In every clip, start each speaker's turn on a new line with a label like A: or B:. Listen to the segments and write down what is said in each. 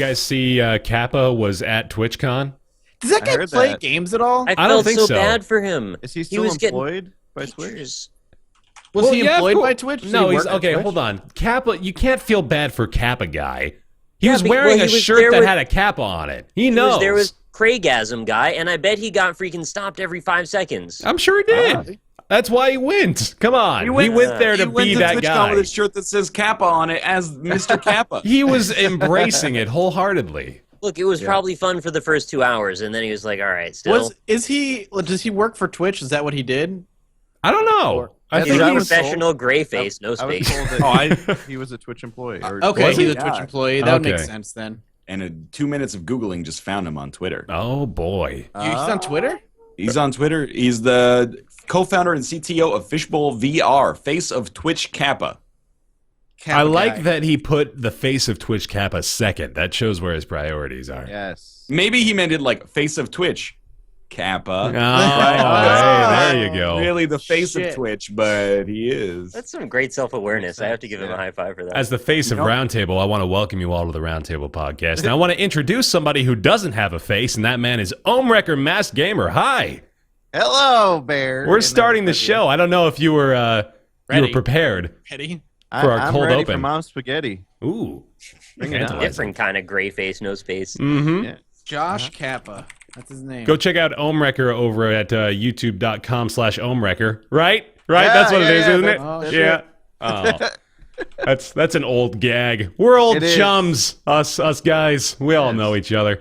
A: guys see Kappa was at TwitchCon?
B: Does that guy play games at all?
C: I
A: don't
C: felt
A: think
C: so
A: so.
C: bad for him.
D: Is he still employed by Twitch?
B: Was he employed by Twitch?
A: No, he's okay. Hold on, Kappa. You can't feel bad for Kappa guy. He was wearing a shirt that had a Kappa on it. He knows.
C: There was Craigasm guy, and I bet he got freaking stopped every 5 seconds.
A: I'm sure he did. That's why he went. Come on, he went there to be that guy.
E: With a shirt that says Kappa on it as Mr. Kappa.
A: He was embracing it wholeheartedly.
C: Look, it was probably fun for the first 2 hours, and then he was like, "All right, still."
B: Does he work for Twitch? Is that what he did?
A: I don't know.
C: I think he's professional gray face, no space.
D: He was a Twitch employee.
B: Okay, he was a Twitch employee. That would make sense then.
E: And 2 minutes of Googling just found him on Twitter.
A: Oh, boy.
B: He's on Twitter?
E: He's on Twitter. He's the co-founder and CTO of Fishbowl VR, face of Twitch Kappa.
A: I like that he put the face of Twitch Kappa second. That shows where his priorities are.
D: Yes.
E: Maybe he meant it like face of Twitch Kappa.
A: Oh, hey, there you go.
E: Really the face of Twitch, but he is.
C: That's some great self-awareness. I have to give him a high five for that.
A: As the face of Roundtable, I want to welcome you all to the Roundtable Podcast. And I want to introduce somebody who doesn't have a face, and that man is Ohmwrecker Masked Gamer. Hi.
D: Hello, Bear.
A: We're starting the show. I don't know if you were prepared.
B: Ready?
A: For our cold
D: ready
A: open.
D: For Mom's spaghetti.
A: Ooh.
C: Different kind of gray face, no space.
A: Mm-hmm.
D: Yeah.
B: Josh Kappa. That's his name.
A: Go check out Ohmwrecker over at youtube.com/Ohmwrecker. Right? That's what it is, isn't it?
B: Yeah.
A: Oh. That's an old gag. We're old chums, us guys. We all know each other.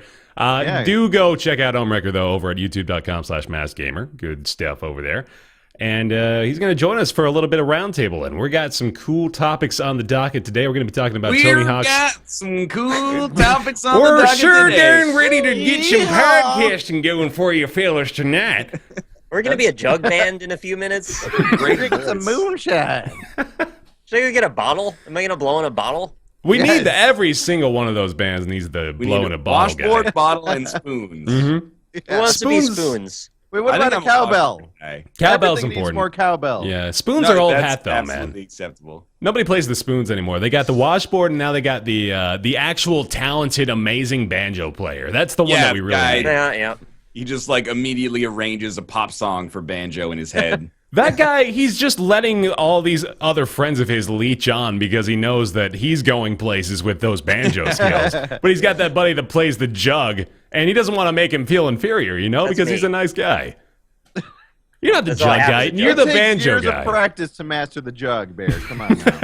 A: Do go check out Ohmwrecker, though, over at youtube.com/MaskGamer. Good stuff over there. And he's going to join us for a little bit of roundtable. And we got some cool topics on the docket today. We're going to be talking about Tony Hawk's.
E: We got some cool topics on the docket
A: We're sure
E: today.
A: darn ready to get some podcasting going for you fellas tonight.
C: We're going to be a jug band in a few minutes.
D: Drink some moonshine.
C: Should I go get a bottle? Am I going to blow in a bottle?
A: We need every single one of those bands needs the blow in a bottle guy.
E: Washboard, bottle, and spoons.
A: Mm-hmm.
C: Who wants to be spoons?
D: Wait, what about a cowbell?
A: Cowbell's
D: Everything
A: important.
D: Needs more cowbell.
A: Yeah, spoons are old hat though,
E: absolutely
A: man.
E: Acceptable.
A: Nobody plays the spoons anymore. They got the washboard, and now they got the actual talented, amazing banjo player. That's the one that we really need.
C: Yeah.
E: He just like immediately arranges a pop song for banjo in his head.
A: That guy, he's just letting all these other friends of his leech on because he knows that he's going places with those banjo skills. But he's got that buddy that plays the jug, and he doesn't want to make him feel inferior, because he's a nice guy. You're not the jug guy. You're the banjo
D: years
A: guy.
D: Of practice to master the jug, Bear. Come on now.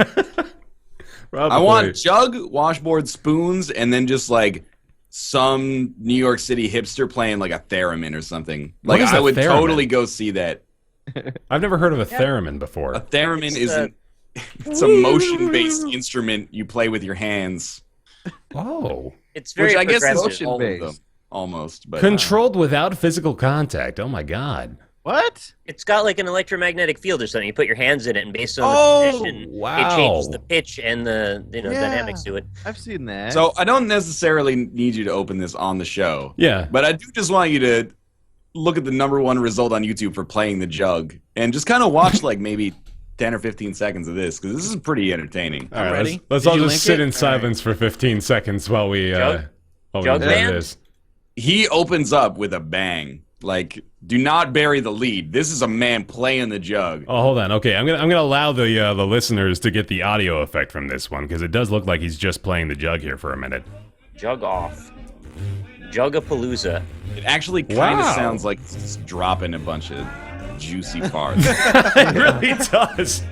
E: I want jug, washboard, spoons, and then just like some New York City hipster playing like a theremin or something. Like I would totally go see that.
A: I've never heard of a theremin before.
E: A theremin it's a motion-based instrument you play with your hands.
A: Oh.
C: It's very
E: Which I guess is
D: motion-based.
E: Almost. But,
A: controlled without physical contact. Oh my god.
D: What?
C: It's got like an electromagnetic field or something. You put your hands in it, and based on the position, it changes the pitch and the dynamics to it.
D: I've seen that.
E: So I don't necessarily need you to open this on the show.
A: Yeah.
E: But I do just want you to look at the #1 result on YouTube for playing the jug and just kind of watch like maybe 10 or 15 seconds of this because this is pretty entertaining.
A: All right, let's all just sit in silence for 15 seconds while we
C: jug
A: this.
E: He opens up with a bang. Like, do not bury the lead. This is a man playing the jug.
A: Oh, hold on. Okay, I'm gonna allow the listeners to get the audio effect from this one because it does look like he's just playing the jug here for a minute.
C: Jug off. Jugapalooza.
E: It actually kind of sounds like it's dropping a bunch of juicy farts.
A: It really does.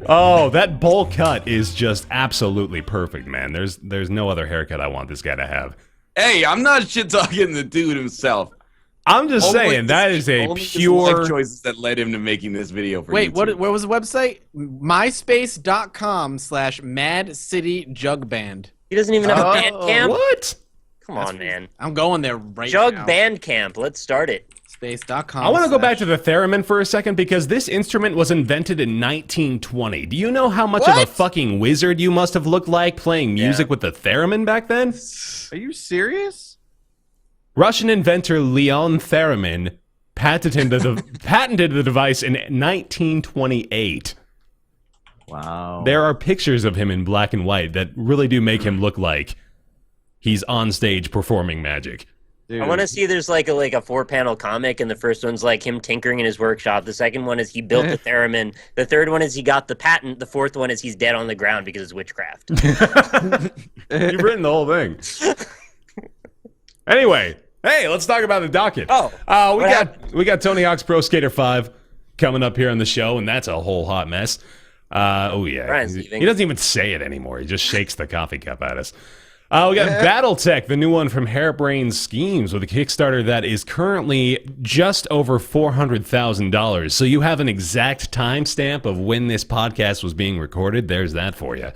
A: Oh, that bowl cut is just absolutely perfect, man. There's no other haircut I want this guy to have.
E: Hey, I'm not shit talking the dude himself.
A: I'm just saying that is a pure
E: life choices that led him to making this video for
B: Wait,
E: YouTube.
B: where was the website? myspace.com/MadCityJugBand.
C: He doesn't even have a band camp?
A: What?
C: Come on, man.
B: I'm going there right
C: Jug
B: now.
C: Band Camp. Let's start it.
B: Space.com.
A: I want to go back to the theremin for a second because this instrument was invented in 1920. Do you know how much of a fucking wizard you must have looked like playing music with the theremin back then?
D: Are you serious?
A: Russian inventor Leon Theremin patented the device in 1928.
D: Wow.
A: There are pictures of him in black and white that really do make him look like he's on stage performing magic.
D: Dude.
C: I want to see there's like a 4-panel comic, and the first one's like him tinkering in his workshop. The second one is he built the theremin. The third one is he got the patent. The fourth one is he's dead on the ground because it's witchcraft.
A: You've written the whole thing. Anyway, hey, let's talk about the docket. We got Tony Hawk's Pro Skater 5 coming up here on the show, and that's a whole hot mess. He doesn't even say it anymore. He just shakes the coffee cup at us. We got Battletech, the new one from Harebrained Schemes, with a Kickstarter that is currently just over $400,000. So you have an exact timestamp of when this podcast was being recorded. There's that for you.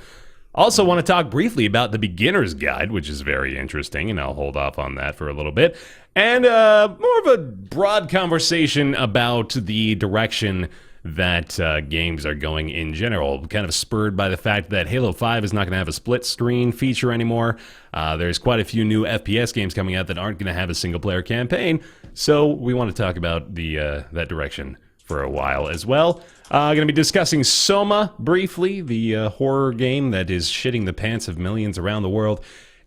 A: Also want to talk briefly about the beginner's guide, which is very interesting, and I'll hold off on that for a little bit. And more of a broad conversation about the direction that games are going in general, kind of spurred by the fact that Halo 5 is not going to have a split screen feature anymore. There's quite a few new FPS games coming out that aren't going to have a single-player campaign, so we want to talk about that direction for a while as well. Going to be discussing Soma briefly, the horror game that is shitting the pants of millions around the world.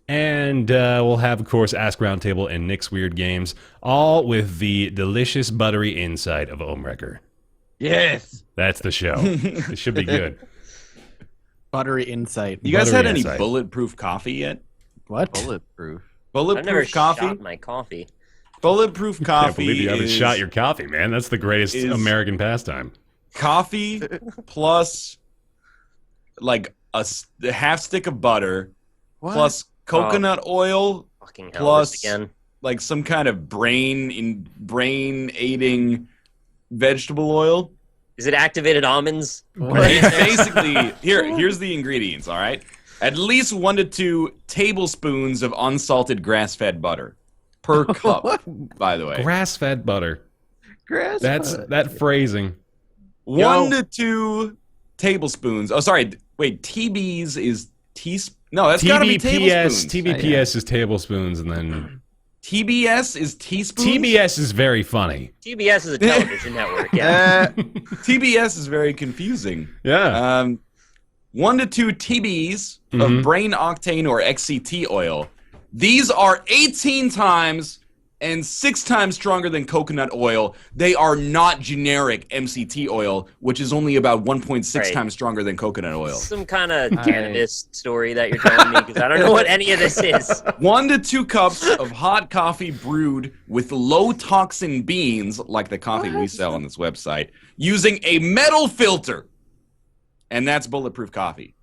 A: And we'll have, of course, Ask Roundtable and Nick's Weird Games, all with the delicious buttery inside of Ohmwrecker.
D: Yes.
A: That's the show. It should be good.
B: Buttery insight.
E: You guys had any
A: insight.
E: bulletproof coffee yet?
B: What?
D: Bulletproof.
C: I've never
E: coffee?
C: shot my coffee.
E: Bulletproof
A: Can't
E: coffee
A: believe you haven't
E: is
A: shot your coffee, man. That's the greatest American pastime.
E: coffee plus like a half stick of butter plus coconut oil
C: Fucking hell,
E: plus
C: this again.
E: like some kind of brain aiding vegetable oil.
C: Is it activated almonds?
E: It's basically here's the ingredients, all right? At least 1 to 2 tablespoons of unsalted grass-fed butter per cup, by the way.
A: Grass-fed butter.
D: Grass-fed.
A: That phrasing.
E: 1 to 2 tablespoons. Oh, sorry. Wait, TBs is teaspoons? No, that's got to be tablespoons.
A: TBPS is tablespoons, and then
E: TBS is teaspoons?
A: TBS is very funny.
C: TBS is a television network, yeah.
E: TBS is very confusing.
A: Yeah.
E: 1 to 2 TBs of brain octane or XCT oil. These are 18 times and 6 times stronger than coconut oil. They are not generic MCT oil, which is only about 1.6 times stronger than coconut oil.
C: Some kind of cannabis story that you're telling me, because I don't know what any of this is.
E: 1 to 2 cups of hot coffee brewed with low toxin beans, like the coffee we sell on this website, using a metal filter. And that's bulletproof coffee.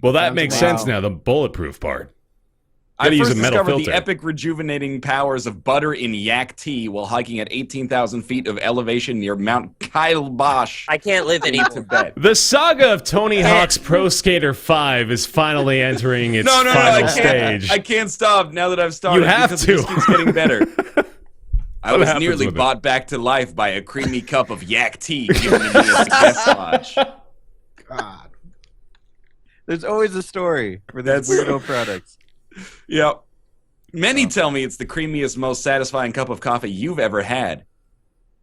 A: Well, that makes sense now, the bulletproof part.
E: I
A: use
E: first
A: a metal
E: discovered
A: filter.
E: the epic rejuvenating powers of butter in yak tea while hiking at 18,000 feet of elevation near Mount Kailash.
C: I can't live anymore.
E: Tibet.
A: The saga of Tony Hawk's Pro Skater 5 is finally entering its final stage.
E: I can't stop now that I've started.
A: You have
E: because
A: to.
E: It just keeps getting better. I
A: What
E: was
A: happens
E: nearly
A: with it?
E: brought back to life by a creamy cup of yak tea given to me at the guest lodge.
D: God. There's always a story for these weirdo products.
E: Yep. Many tell me it's the creamiest, most satisfying cup of coffee you've ever had.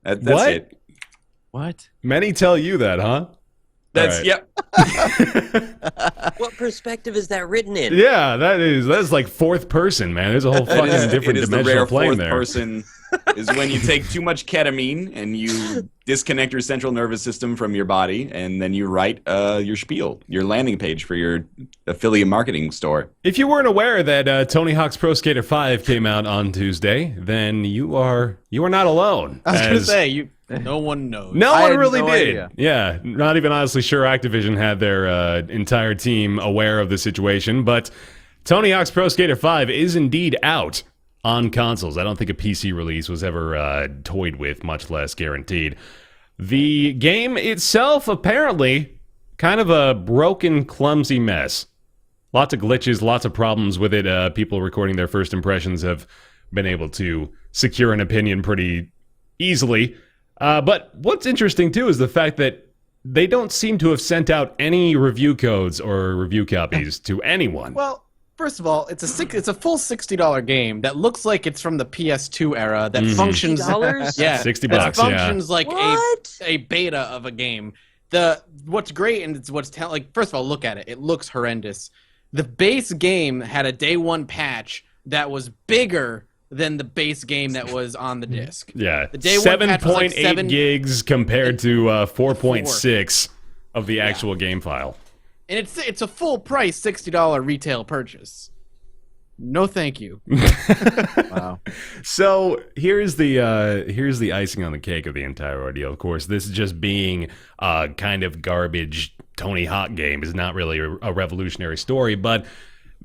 E: That's
A: What?
E: it.
D: What?
A: Many tell you that, huh?
E: That's
A: All
E: yep.
C: What perspective is that written in?
A: Yeah, that's like fourth person, man. There's a whole fucking different
E: it is the
A: dimensional
E: rare
A: plane
E: fourth
A: there.
E: person is when you take too much ketamine and you disconnect your central nervous system from your body, and then you write your spiel, your landing page for your affiliate marketing store.
A: If you weren't aware that Tony Hawk's Pro Skater 5 came out on Tuesday, then you are not alone.
B: I was going to say, no one knows.
A: No
D: I
A: one
D: had
A: really
D: no
A: did.
D: idea.
A: Yeah, not even honestly sure Activision had their entire team aware of the situation, but Tony Hawk's Pro Skater 5 is indeed out on consoles. I don't think a PC release was ever toyed with, much less guaranteed. The game itself, apparently, kind of a broken, clumsy mess. Lots of glitches, lots of problems with it. People recording their first impressions have been able to secure an opinion pretty easily. But what's interesting, too, is the fact that they don't seem to have sent out any review codes or review copies to anyone.
B: Well, first of all, it's a full $60 game that looks like it's from the PS2 era that functions.
C: $60?
B: Yeah,
A: $60,
B: that functions like
C: What?
B: a beta of a game. What's great and it's first of all, look at it. It looks horrendous. The base game had a day one patch that was bigger than the base game that was on the disc.
A: Yeah,
B: the day
A: 7.8 gigs compared to 4.6 of the actual game file.
B: And it's a full price $60 retail purchase. No, thank you.
D: Wow.
A: So here's the icing on the cake of the entire ordeal. Of course, this just being a kind of garbage Tony Hawk game is not really a revolutionary story, but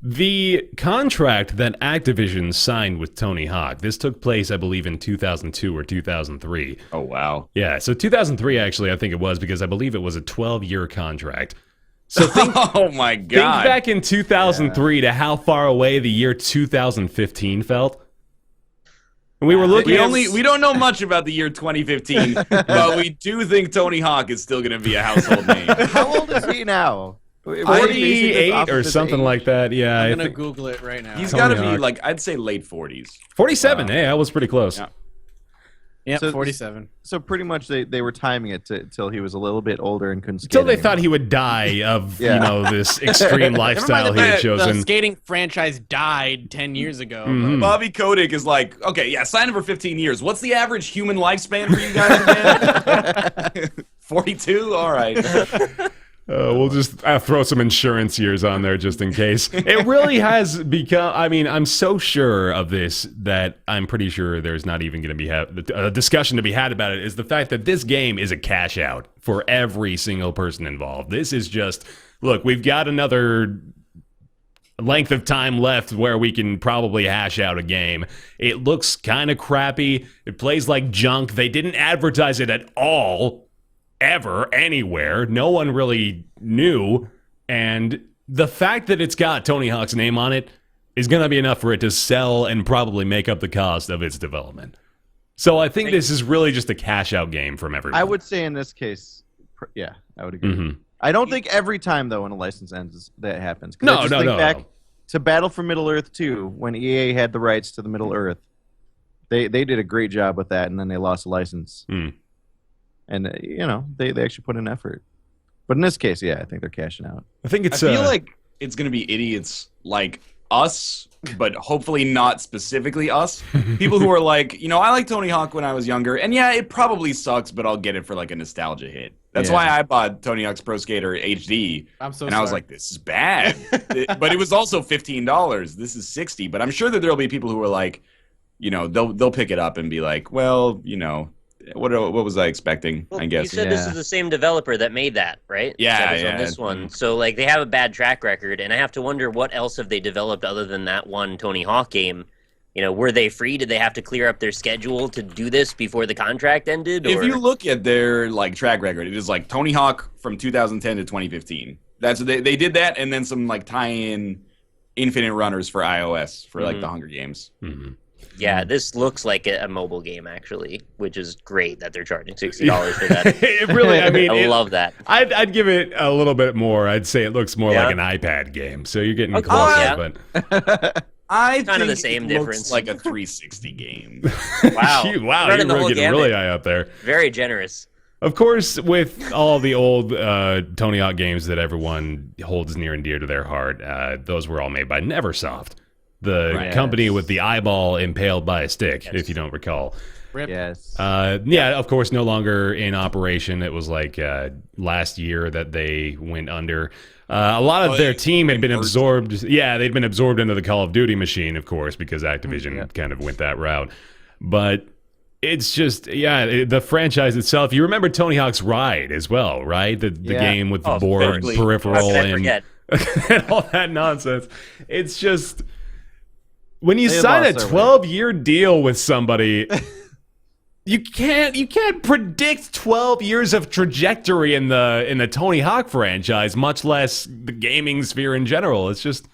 A: the contract that Activision signed with Tony Hawk, this took place, I believe, in 2002 or 2003.
E: Oh, wow.
A: Yeah, so 2003, actually, I think it was, because I believe it was a 12-year contract. So
E: oh, my God.
A: Think back in 2003 to how far away the year 2015 felt. And we were looking
E: we don't know much about the year 2015, but we do think Tony Hawk is still going to be a household name.
D: How old is he now?
A: 48 or something like that. Yeah,
B: I'm going to Google it right now.
E: He's got to be, like, I'd say late 40s.
A: 47. Hey, I was pretty close.
E: Yeah.
B: Yep, 47.
D: So pretty much they were timing it till he was a little bit older and couldn't skate
A: Until they
D: anymore.
A: thought he would die of this extreme lifestyle he had chosen.
B: The skating franchise died 10 years ago.
A: Mm-hmm.
E: Bobby Kotick is like, okay, yeah, sign him for 15 years. What's the average human lifespan for you guys again? 42? All right.
A: We'll just throw some insurance years on there just in case. It really has become, I mean, I'm so sure of this that I'm pretty sure there's not even going to be a discussion to be had about it, is the fact that this game is a cash out for every single person involved. This is just, look, we've got another length of time left where we can probably hash out a game. It looks kind of crappy. It plays like junk. They didn't advertise it at all. Ever, anywhere. No one really knew. And the fact that it's got Tony Hawk's name on it is going to be enough for it to sell and probably make up the cost of its development. So I think this is really just a cash-out game from everyone.
D: I would say in this case, yeah, I would agree.
A: Mm-hmm.
D: I don't think every time, though, when a license ends, that happens.
A: No.
D: Think back to Battle for Middle-earth 2, when EA had the rights to the Middle-earth. They did a great job with that, and then they lost the license. And, they actually put in effort. But in this case, yeah, I think they're cashing out.
A: I think it's.
E: I feel like it's going to be idiots like us, but hopefully not specifically us. People who are like, I like Tony Hawk when I was younger. And yeah, it probably sucks, but I'll get it for like a nostalgia hit. That's why I bought Tony Hawk's Pro Skater HD.
B: I'm so
E: and
B: sorry.
E: I was like, this is bad. But it was also $15. This is $60. But I'm sure that there'll be people who are like, they'll pick it up and be like, well, what was I expecting?
C: Well,
E: I guess.
C: You said this is the same developer that made that, right?
E: Yeah,
C: On this one, so like they have a bad track record, and I have to wonder what else have they developed other than that one Tony Hawk game. Were they free? Did they have to clear up their schedule to do this before the contract ended? Or?
E: If you look at their like track record, it is like Tony Hawk from 2010 to 2015. That's they did that, and then some like tie-in Infinite Runners for iOS for like the Hunger Games.
A: Mm-hmm.
C: Yeah, this looks like a mobile game, actually, which is great that they're charging $60 for that.
A: It really, I mean,
C: I love that.
A: I'd give it a little bit more. I'd say it looks more like an iPad game. So you're getting closer, but
E: I
C: kind of the
E: think
C: same
E: it
C: difference.
E: looks like a 360 game.
C: Wow,
A: wow,
C: running the
A: you were
C: whole
A: getting
C: gamut.
A: really high up there.
C: Very generous.
A: Of course, with all the old Tony Hawk games that everyone holds near and dear to their heart, those were all made by Neversoft. The company with the eyeball impaled by a stick, if you don't recall.
B: Rip.
D: Yes.
A: Yeah, of course, no longer in operation. It was like last year that they went under. A lot of their team had been absorbed. Yeah, they'd been absorbed into the Call of Duty machine, of course, because Activision kind of went that route. But it's just, the franchise itself. You remember Tony Hawk's Ride as well, right? The game with the board, peripheral, and all that nonsense. It's just... When you sign a 12-year deal with somebody, you can't predict 12 years of trajectory in the Tony Hawk franchise, much less the gaming sphere in general. It's just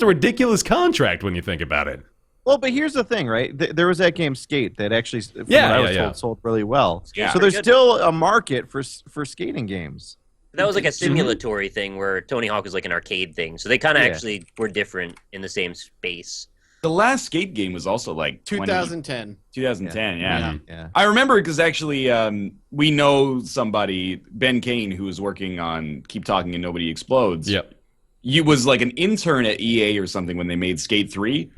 A: a ridiculous contract when you think about it.
D: Well, but here's the thing, right? There was that game Skate that actually, from what I was told, sold really well.
C: Yeah.
D: So there's still a market for skating games.
C: That was like a simulatory thing where Tony Hawk was like an arcade thing. So they kind of actually were different in the same space.
E: The last skate game was also like
B: 2010.
E: 2010,
D: Yeah.
E: I remember because actually we know somebody, Ben Kane, who was working on Keep Talking and Nobody Explodes.
A: Yep.
E: He was like an intern at EA or something when they made Skate 3.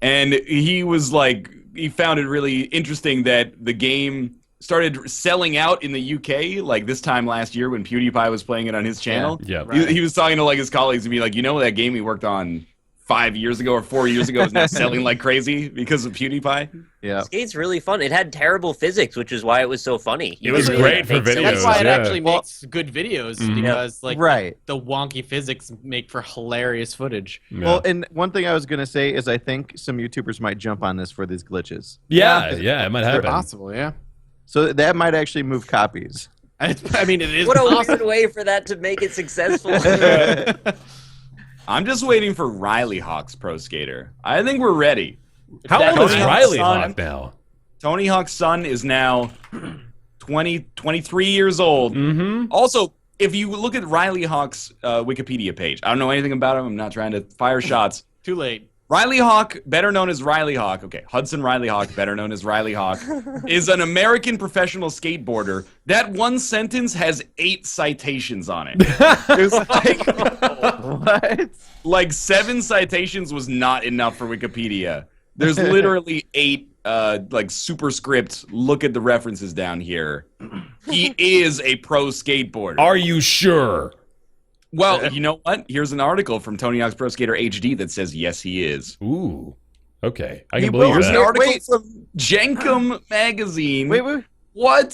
E: And he was like, he found it really interesting that the game started selling out in the UK like this time last year when PewDiePie was playing it on his channel.
A: Yeah.
E: He was talking to like his colleagues and be like, that game he worked on 5 years ago or 4 years ago is now selling like crazy because of PewDiePie.
D: Yeah.
C: Skate's really fun. It had terrible physics, which is why it was so funny.
A: It was great for videos.
B: That's why it
A: yeah.
B: actually makes good videos because like
D: Right.
B: the wonky physics make for hilarious footage.
A: Yeah.
D: Well, and one thing I was gonna say is I think some YouTubers might jump on this for these glitches.
A: yeah, it might happen.
B: Possible, yeah.
D: So that might actually move copies.
B: I mean, it is
C: What a
B: possible.
C: weird way for that to make it successful.
E: I'm just waiting for Riley Hawk's Pro Skater. I think we're ready.
A: How old is
E: Tony
A: Riley
E: Hawk's
A: Hawk now?
E: Tony Hawk's son is now 23 years old. Also, if you look at Riley Hawk's Wikipedia page, I don't know anything about him. I'm not trying to fire shots.
B: Too late.
E: Riley Hawk, better known as Riley Hawk, Hudson Riley Hawk, better known as Riley Hawk, is an American professional skateboarder. That one sentence has 8 citations on it. It's
D: What?
E: like 7 citations was not enough for Wikipedia. There's literally 8 like superscript, look at the references down here. He is a pro skateboarder.
A: Are you sure?
E: Well, you know what? Here's an article from Tony Hawk's Pro Skater HD that says yes, he is.
A: Ooh. Okay. I
D: He
A: can believe
D: will.
E: Here's an
A: that.
E: article
D: Wait.
E: from Jenkum magazine.
D: Wait.
E: What?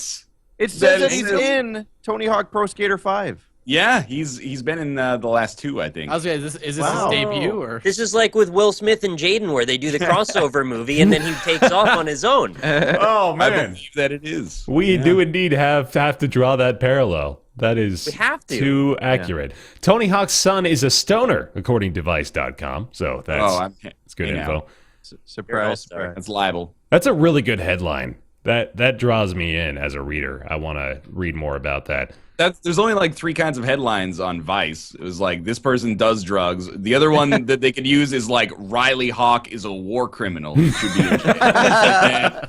D: It says that
E: is-
D: he's in Tony Hawk Pro Skater 5.
E: Yeah, he's been in the last 2, I think.
B: I was gonna, is this
D: Wow.
B: his debut or?
C: This is like with Will Smith and Jaden, where they do the crossover movie and then he takes off on his own.
A: Oh,
E: I believe that it is.
A: We do indeed have to draw that parallel. That is
C: We have to.
A: too accurate. Tony Hawk's son is a stoner, according to Vice.com. So that's good
E: hey,
A: info.
E: now.
D: Surprise,
C: Sorry.
D: surprise.
E: That's libel.
A: That's a really good headline. That draws me in as a reader. I want to read more about that.
E: There's only like 3 kinds of headlines on Vice. It was like, this person does drugs. The other one that they could use is like, Riley Hawk is a war criminal who should be in jail.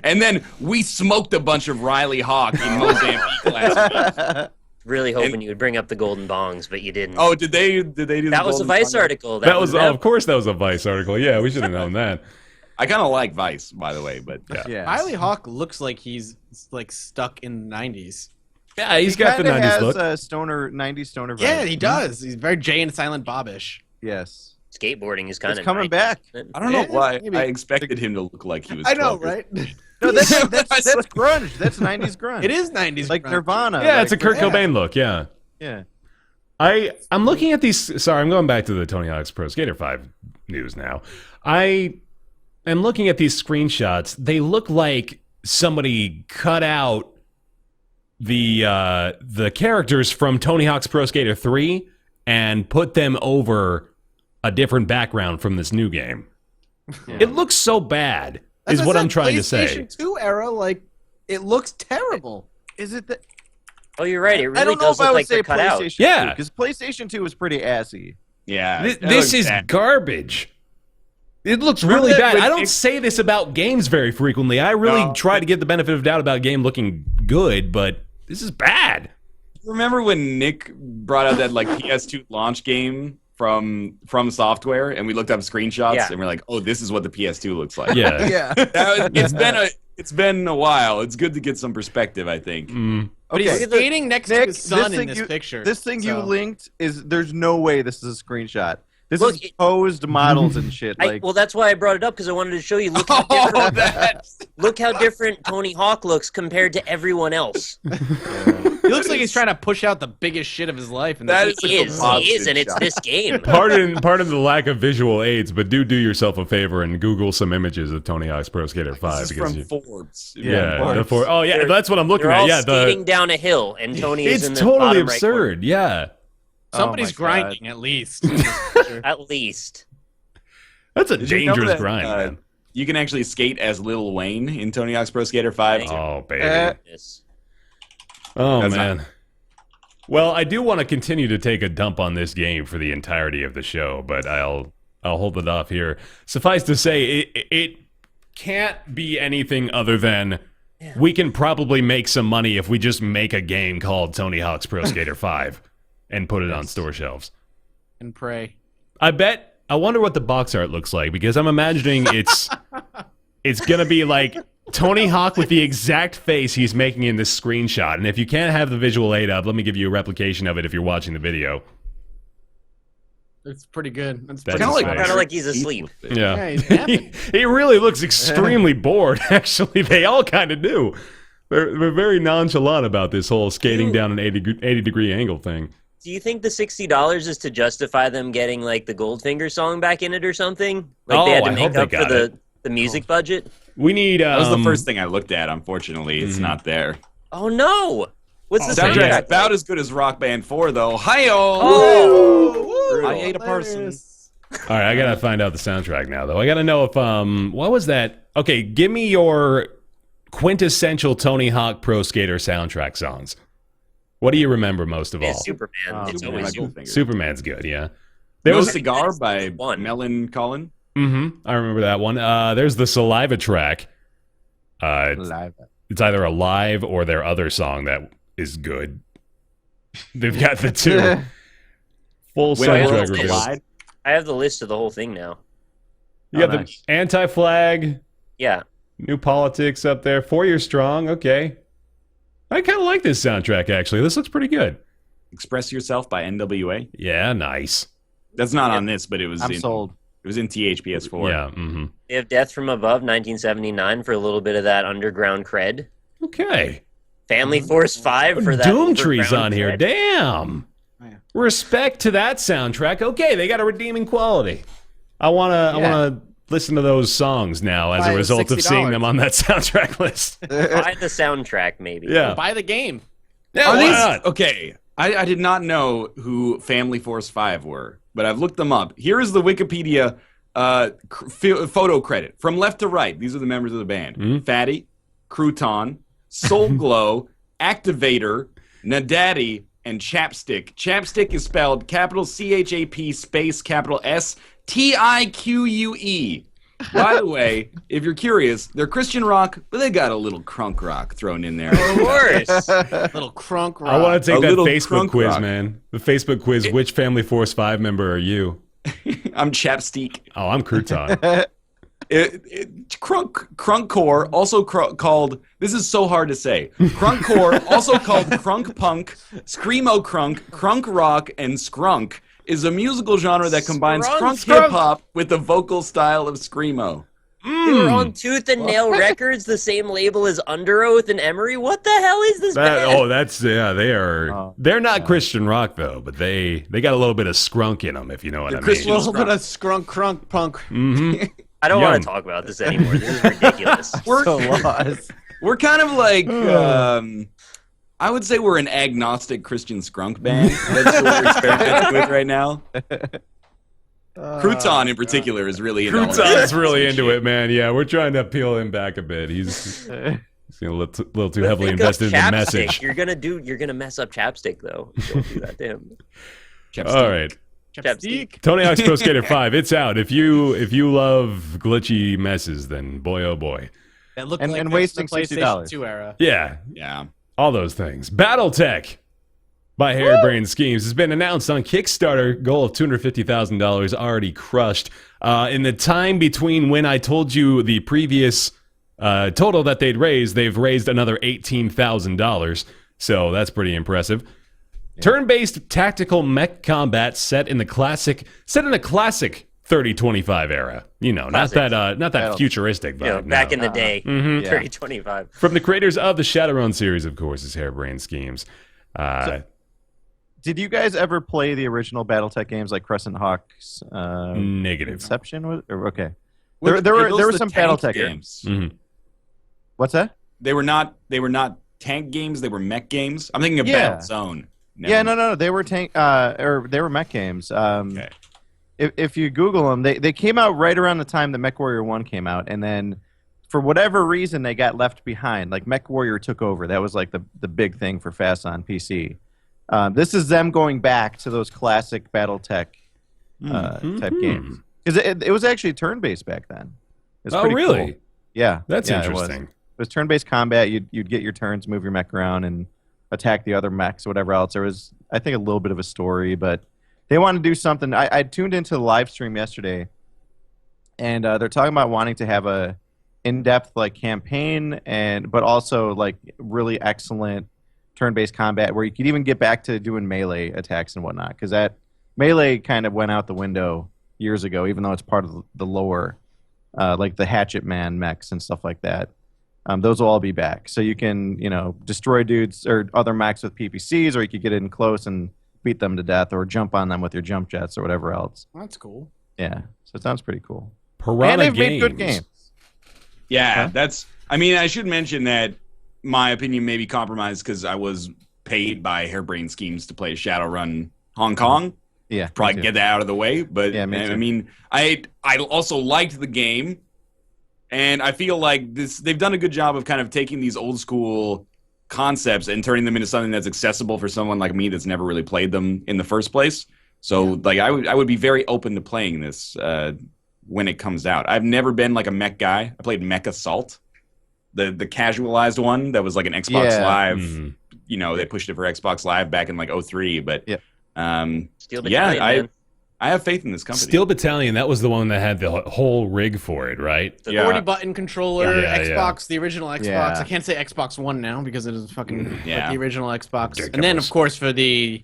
E: And then we smoked a bunch of Riley Hawk in Mozambique last week.
C: Really hoping you would bring up the golden bongs, but you didn't.
E: Oh, did they do
C: that was a
E: Golden
C: Vice
E: Bong?
C: article.
A: That was,
C: them.
A: of course, that was a Vice article. Yeah, we should have known that.
E: I kind of like Vice, by the way, but
D: Yeah.
B: Riley Hawk looks like he's like stuck in the 90s.
A: Yeah, he's got the
D: Kinda
A: 90s
D: has
A: look.
D: a stoner, 90s stoner vibe.
B: Yeah, he does. He's very Jay and Silent Bobish.
D: Yes.
C: Skateboarding is kind
D: It's
C: of
D: coming back.
E: I don't know
B: Yeah,
E: why
B: maybe.
E: I expected him to look like he was.
B: I know,
E: 12 years
B: right?
E: old.
D: No, that's grunge. That's 90s grunge.
B: It is 90s.
D: Like
B: grunge.
D: Nirvana.
A: Yeah,
D: like,
A: it's a Kurt Cobain look, yeah.
D: Yeah.
A: I'm looking at these. Sorry, I'm going back to the Tony Hawk's Pro Skater 5 news now. I am looking at these screenshots. They look like somebody cut out the characters from Tony Hawk's Pro Skater 3 and put them over a different background from this new game. It looks so bad, is what I'm trying to say.
B: PlayStation 2 era, like, it looks terrible.
D: Is it that?
C: Oh, you're right. It
D: I
C: really
D: don't know
C: does
D: if I
C: look
D: would
C: like
D: say
C: they're cut out.
D: PlayStation 2.
A: Yeah.
D: Because PlayStation 2 was pretty assy.
E: Yeah,
A: This,
E: that looks
A: is
E: bad.
A: garbage. It looks
E: Remember
A: really
E: that
A: bad.
E: when
A: I don't
E: it-
A: say this about games very frequently. I really
E: No.
A: try to get the benefit of doubt about a game looking good, but this is bad.
E: Remember when Nick brought out that like PS2 launch game from Software, and we looked up screenshots,
C: Yeah.
E: and we're like, "Oh, this is what the PS2 looks like."
A: Yeah.
D: Yeah.
E: It's been a while. It's good to get some perspective, I think.
B: But he's
D: Okay.
B: skating next to
D: Nick,
B: his son in
D: thing
B: this
D: you-
B: picture.
D: This thing you
B: so-
D: linked is there's no way this is a screenshot. This
C: Look,
D: is posed models and shit. Like
C: Well, that's why I brought it up, because I wanted to show you. Look how
E: Oh,
C: different,
E: that
C: look how different Tony Hawk looks compared to everyone else.
B: He looks like he's trying to push out the biggest shit of his life. And
E: That
B: this
E: is
C: He
E: a
C: is,
E: composite
C: and it's
E: shot.
C: this game.
A: Pardon the lack of visual aids, but do yourself a favor and Google some images of Tony Hawk's Pro Skater 5
E: This is
A: because
E: from Forbes.
A: oh yeah, that's what I'm looking
C: They're
A: at.
C: all
A: Yeah,
C: skating down a hill, and Tony is
A: it's
C: in the
A: totally
C: bottom right
A: absurd. Yeah,
B: somebody's
D: Oh my God.
B: grinding at least.
C: corner. At least.
A: that's a
E: Did you know
A: dangerous
E: that,
A: grind, man.
E: You can actually skate as Lil Wayne in Tony Hawk's Pro Skater 5.
C: Thank
A: Oh baby.
C: Yes.
A: Oh
E: That's
A: man. Well, I do want to continue to take a dump on this game for the entirety of the show, but I'll I'll hold it off here. Suffice to say, it can't be anything other than we can probably make some money if we just make a game called Tony Hawk's Pro Skater 5 and put it on store shelves.
B: And pray.
A: I wonder what the box art looks like, because I'm imagining it's going to be like Tony Hawk with the exact face he's making in this screenshot. And if you can't have the visual aid up, let me give you a replication of it if you're watching the video.
B: It's pretty good. It's
A: That's
B: pretty
C: Kind of like he's asleep.
A: Yeah.
B: he's napping.
A: He really looks extremely bored, actually. They all kind of do. They're very nonchalant about this whole skating down an 80-degree angle thing.
C: Do you think the $60 is to justify them getting like the Goldfinger song back in it or something? Like they had to make up for the music budget?
A: We need...
E: that was the first thing I looked at, unfortunately. It's not there.
C: Oh, no. What's the
E: Soundtrack's
C: soundtrack?
E: about as good as Rock Band 4, though. Hi-yo!
C: Oh!
E: I ate a person.
A: All right, I got to find out the soundtrack now, though. I got to know if... what was that? Okay, give me your quintessential Tony Hawk Pro Skater soundtrack songs. What do you remember most of all?
C: Superman. It's always
A: Superman's good, yeah.
E: There was Cigar by Melon Collin.
A: Mm-hmm. I remember that one. There's the Saliva track. It's either a live or their other song that is good. They've got the two. Full soundtrack review.
C: I have the list of the whole thing now.
A: You got the Anti-Flag.
C: Yeah.
A: New Politics up there. 4 Year Strong. Okay. I kind of like this soundtrack, actually. This looks pretty good.
E: Express Yourself by NWA.
A: Yeah, nice.
E: That's not on this, but it was
D: sold.
E: It was in THPS4.
A: Yeah. Mm-hmm.
C: They have Death from Above, 1979, for a little bit of that underground cred.
A: Okay.
C: Family Force 5 for that.
A: Doomtree's on here.
C: Cred.
A: Damn.
B: Oh, yeah.
A: Respect to that soundtrack. Okay, they got a redeeming quality. I wanna listen to those songs now as a result of seeing them on that soundtrack list.
C: Buy the soundtrack, maybe.
A: Yeah.
B: Buy the game.
A: Yeah, why not?
E: Okay, I did not know who Family Force 5 were, but I've looked them up. Here is the Wikipedia photo credit. From left to right, these are the members of the band. Fatty, Crouton, Soul Glow, Activator, Nadaddy, and Chapstick. Chapstick is spelled capital C-H-A-P space capital S-T-I-Q-U-E. By the way, if you're curious, they're Christian rock, but they got a little crunk rock thrown in there.
C: Of course.
B: Little crunk rock.
A: I want to take that
E: little
A: Facebook
E: crunk
A: quiz,
E: rock.
A: man. The Facebook quiz, which Family Force 5 member are you?
E: I'm Chapstick.
A: Oh, I'm Crouton.
E: Crunkcore, also called, this is so hard to say, Crunkcore, also called Crunk Punk, Screamo Crunk, Crunk Rock, and Scrunk, is a musical genre that combines crunk hip-hop with the vocal style of Screamo.
C: They were on Tooth and Nail Records, the same label as Under Oath and Emery. What the hell is this band?
A: They are. They're not Christian rock though, but they got a little bit of scrunk in them, if you know what I mean.
B: A little bit of scrunk crunk punk.
A: Mm-hmm.
C: I don't want to talk about this anymore. This is ridiculous.
D: We're so lost.
E: We're kind of like, I would say we're an agnostic Christian scrunk band. That's what we're experimenting with right now. Crouton in particular is really into
A: Crouton's really into it, man. Yeah, we're trying to peel him back a bit. He's a little too heavily invested in the message.
C: You're gonna mess up Chapstick though. Don't do that to him.
A: All right.
B: Chapstick.
A: Tony Hawk's Pro Skater 5, it's out. If you love glitchy messes, then boy oh boy.
B: That looked
D: And-
B: like
D: and
B: the
D: wasting
B: PlayStation
D: $60.
B: 2 era.
A: Yeah,
E: Yeah.
A: all those things. Battletech by Harebrained Schemes has been announced on Kickstarter. Goal of $250,000 already crushed. In the time between when I told you the previous total that they'd raised, they've raised another $18,000. So that's pretty impressive. Turn-based tactical mech combat set in a classic 3025 era. You know, not that futuristic vibe.
C: You know, back
A: no.
C: in the day, 3025.
A: From the creators of the Shadowrun series, of course, is Harebrained Schemes.
D: Did you guys ever play the original BattleTech games like Crescent Hawk's
A: Negative.
D: Inception? Okay.
E: Were
D: There were
E: those
D: some
E: the tank
D: BattleTech
E: games.
A: Mhm.
D: What's that?
E: They were not tank games. They were mech games. I'm thinking of
D: Yeah.
E: Battlezone.
D: Yeah, no. They were they were mech games.
E: Okay.
D: If you Google them, they came out right around the time that MechWarrior 1 came out, and then for whatever reason they got left behind. Like MechWarrior took over. That was like the big thing for Fast on PC. This is them going back to those classic BattleTech type games. Because it was actually turn-based back then. It was
A: Oh,
D: pretty
A: really?
D: cool. Yeah.
A: That's
D: yeah,
A: interesting.
D: It was turn-based combat. You'd get your turns, move your mech around, and attack the other mechs, whatever else. There was, I think, a little bit of a story, but they wanted to do something. I tuned into the live stream yesterday, and they're talking about wanting to have a in-depth like campaign, but also like really excellent turn-based combat where you could even get back to doing melee attacks and whatnot, because that melee kind of went out the window years ago, even though it's part of the lore, like the Hatchet Man mechs and stuff like that. Those will all be back, so you can destroy dudes or other mechs with PPCs, or you could get in close and beat them to death, or jump on them with your jump jets or whatever else.
B: That's cool.
D: Yeah, so it sounds pretty cool.
A: Piranha
D: and they've
A: Games.
D: made good games.
E: Yeah,
D: Huh?
E: I mean, I should mention that my opinion may be compromised because I was paid by Hairbrain Schemes to play Shadowrun Hong Kong.
D: Yeah,
E: Probably get that out of the way. But
D: Yeah, me too.
E: I mean, I also liked the game, and I feel like they've done a good job of kind of taking these old school concepts and turning them into something that's accessible for someone like me that's never really played them in the first place. So like I would be very open to playing this when it comes out. I've never been like a mech guy. I played Mech Assault, the casualized one that was like an Xbox
D: Yeah.
E: Live.
A: Mhm.
E: They pushed it for Xbox Live back in like 03. But
D: Yep.
C: Steel Battalion, man.
E: I have faith in this company.
A: Steel Battalion, that was the one that had the whole rig for it, right?
C: The
E: Yeah.
B: 40-button controller,
A: Yeah,
B: Xbox, the original Xbox.
D: Yeah.
B: I can't say Xbox One now because it is fucking
E: Yeah.
B: like the original Xbox.
A: Ridiculous.
B: And then, of course, for the...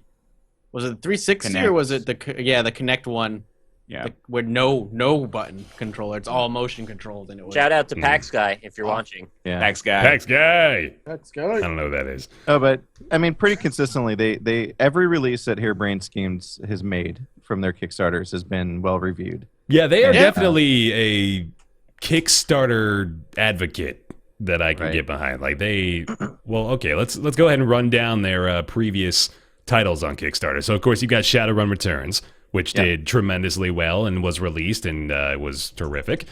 B: Was it 360 or was it the Kinect one?
E: Yeah.
B: With no button controller. It's all motion controlled. And it was...
C: Shout out to PAX Guy if you're watching.
D: Yeah.
E: Thanks, guy.
A: Hex guy.
B: That's
A: I
B: good.
A: don't know who that is.
D: Oh, but I mean, pretty consistently, they every release that Hairbrain Schemes has made from their Kickstarters has been well reviewed.
A: Yeah, they are
B: Yeah.
A: definitely a Kickstarter advocate that I can
D: Right.
A: get behind. Like okay, let's go ahead and run down their previous titles on Kickstarter. So of course you've got Shadowrun Returns, which did tremendously well and was released and was terrific.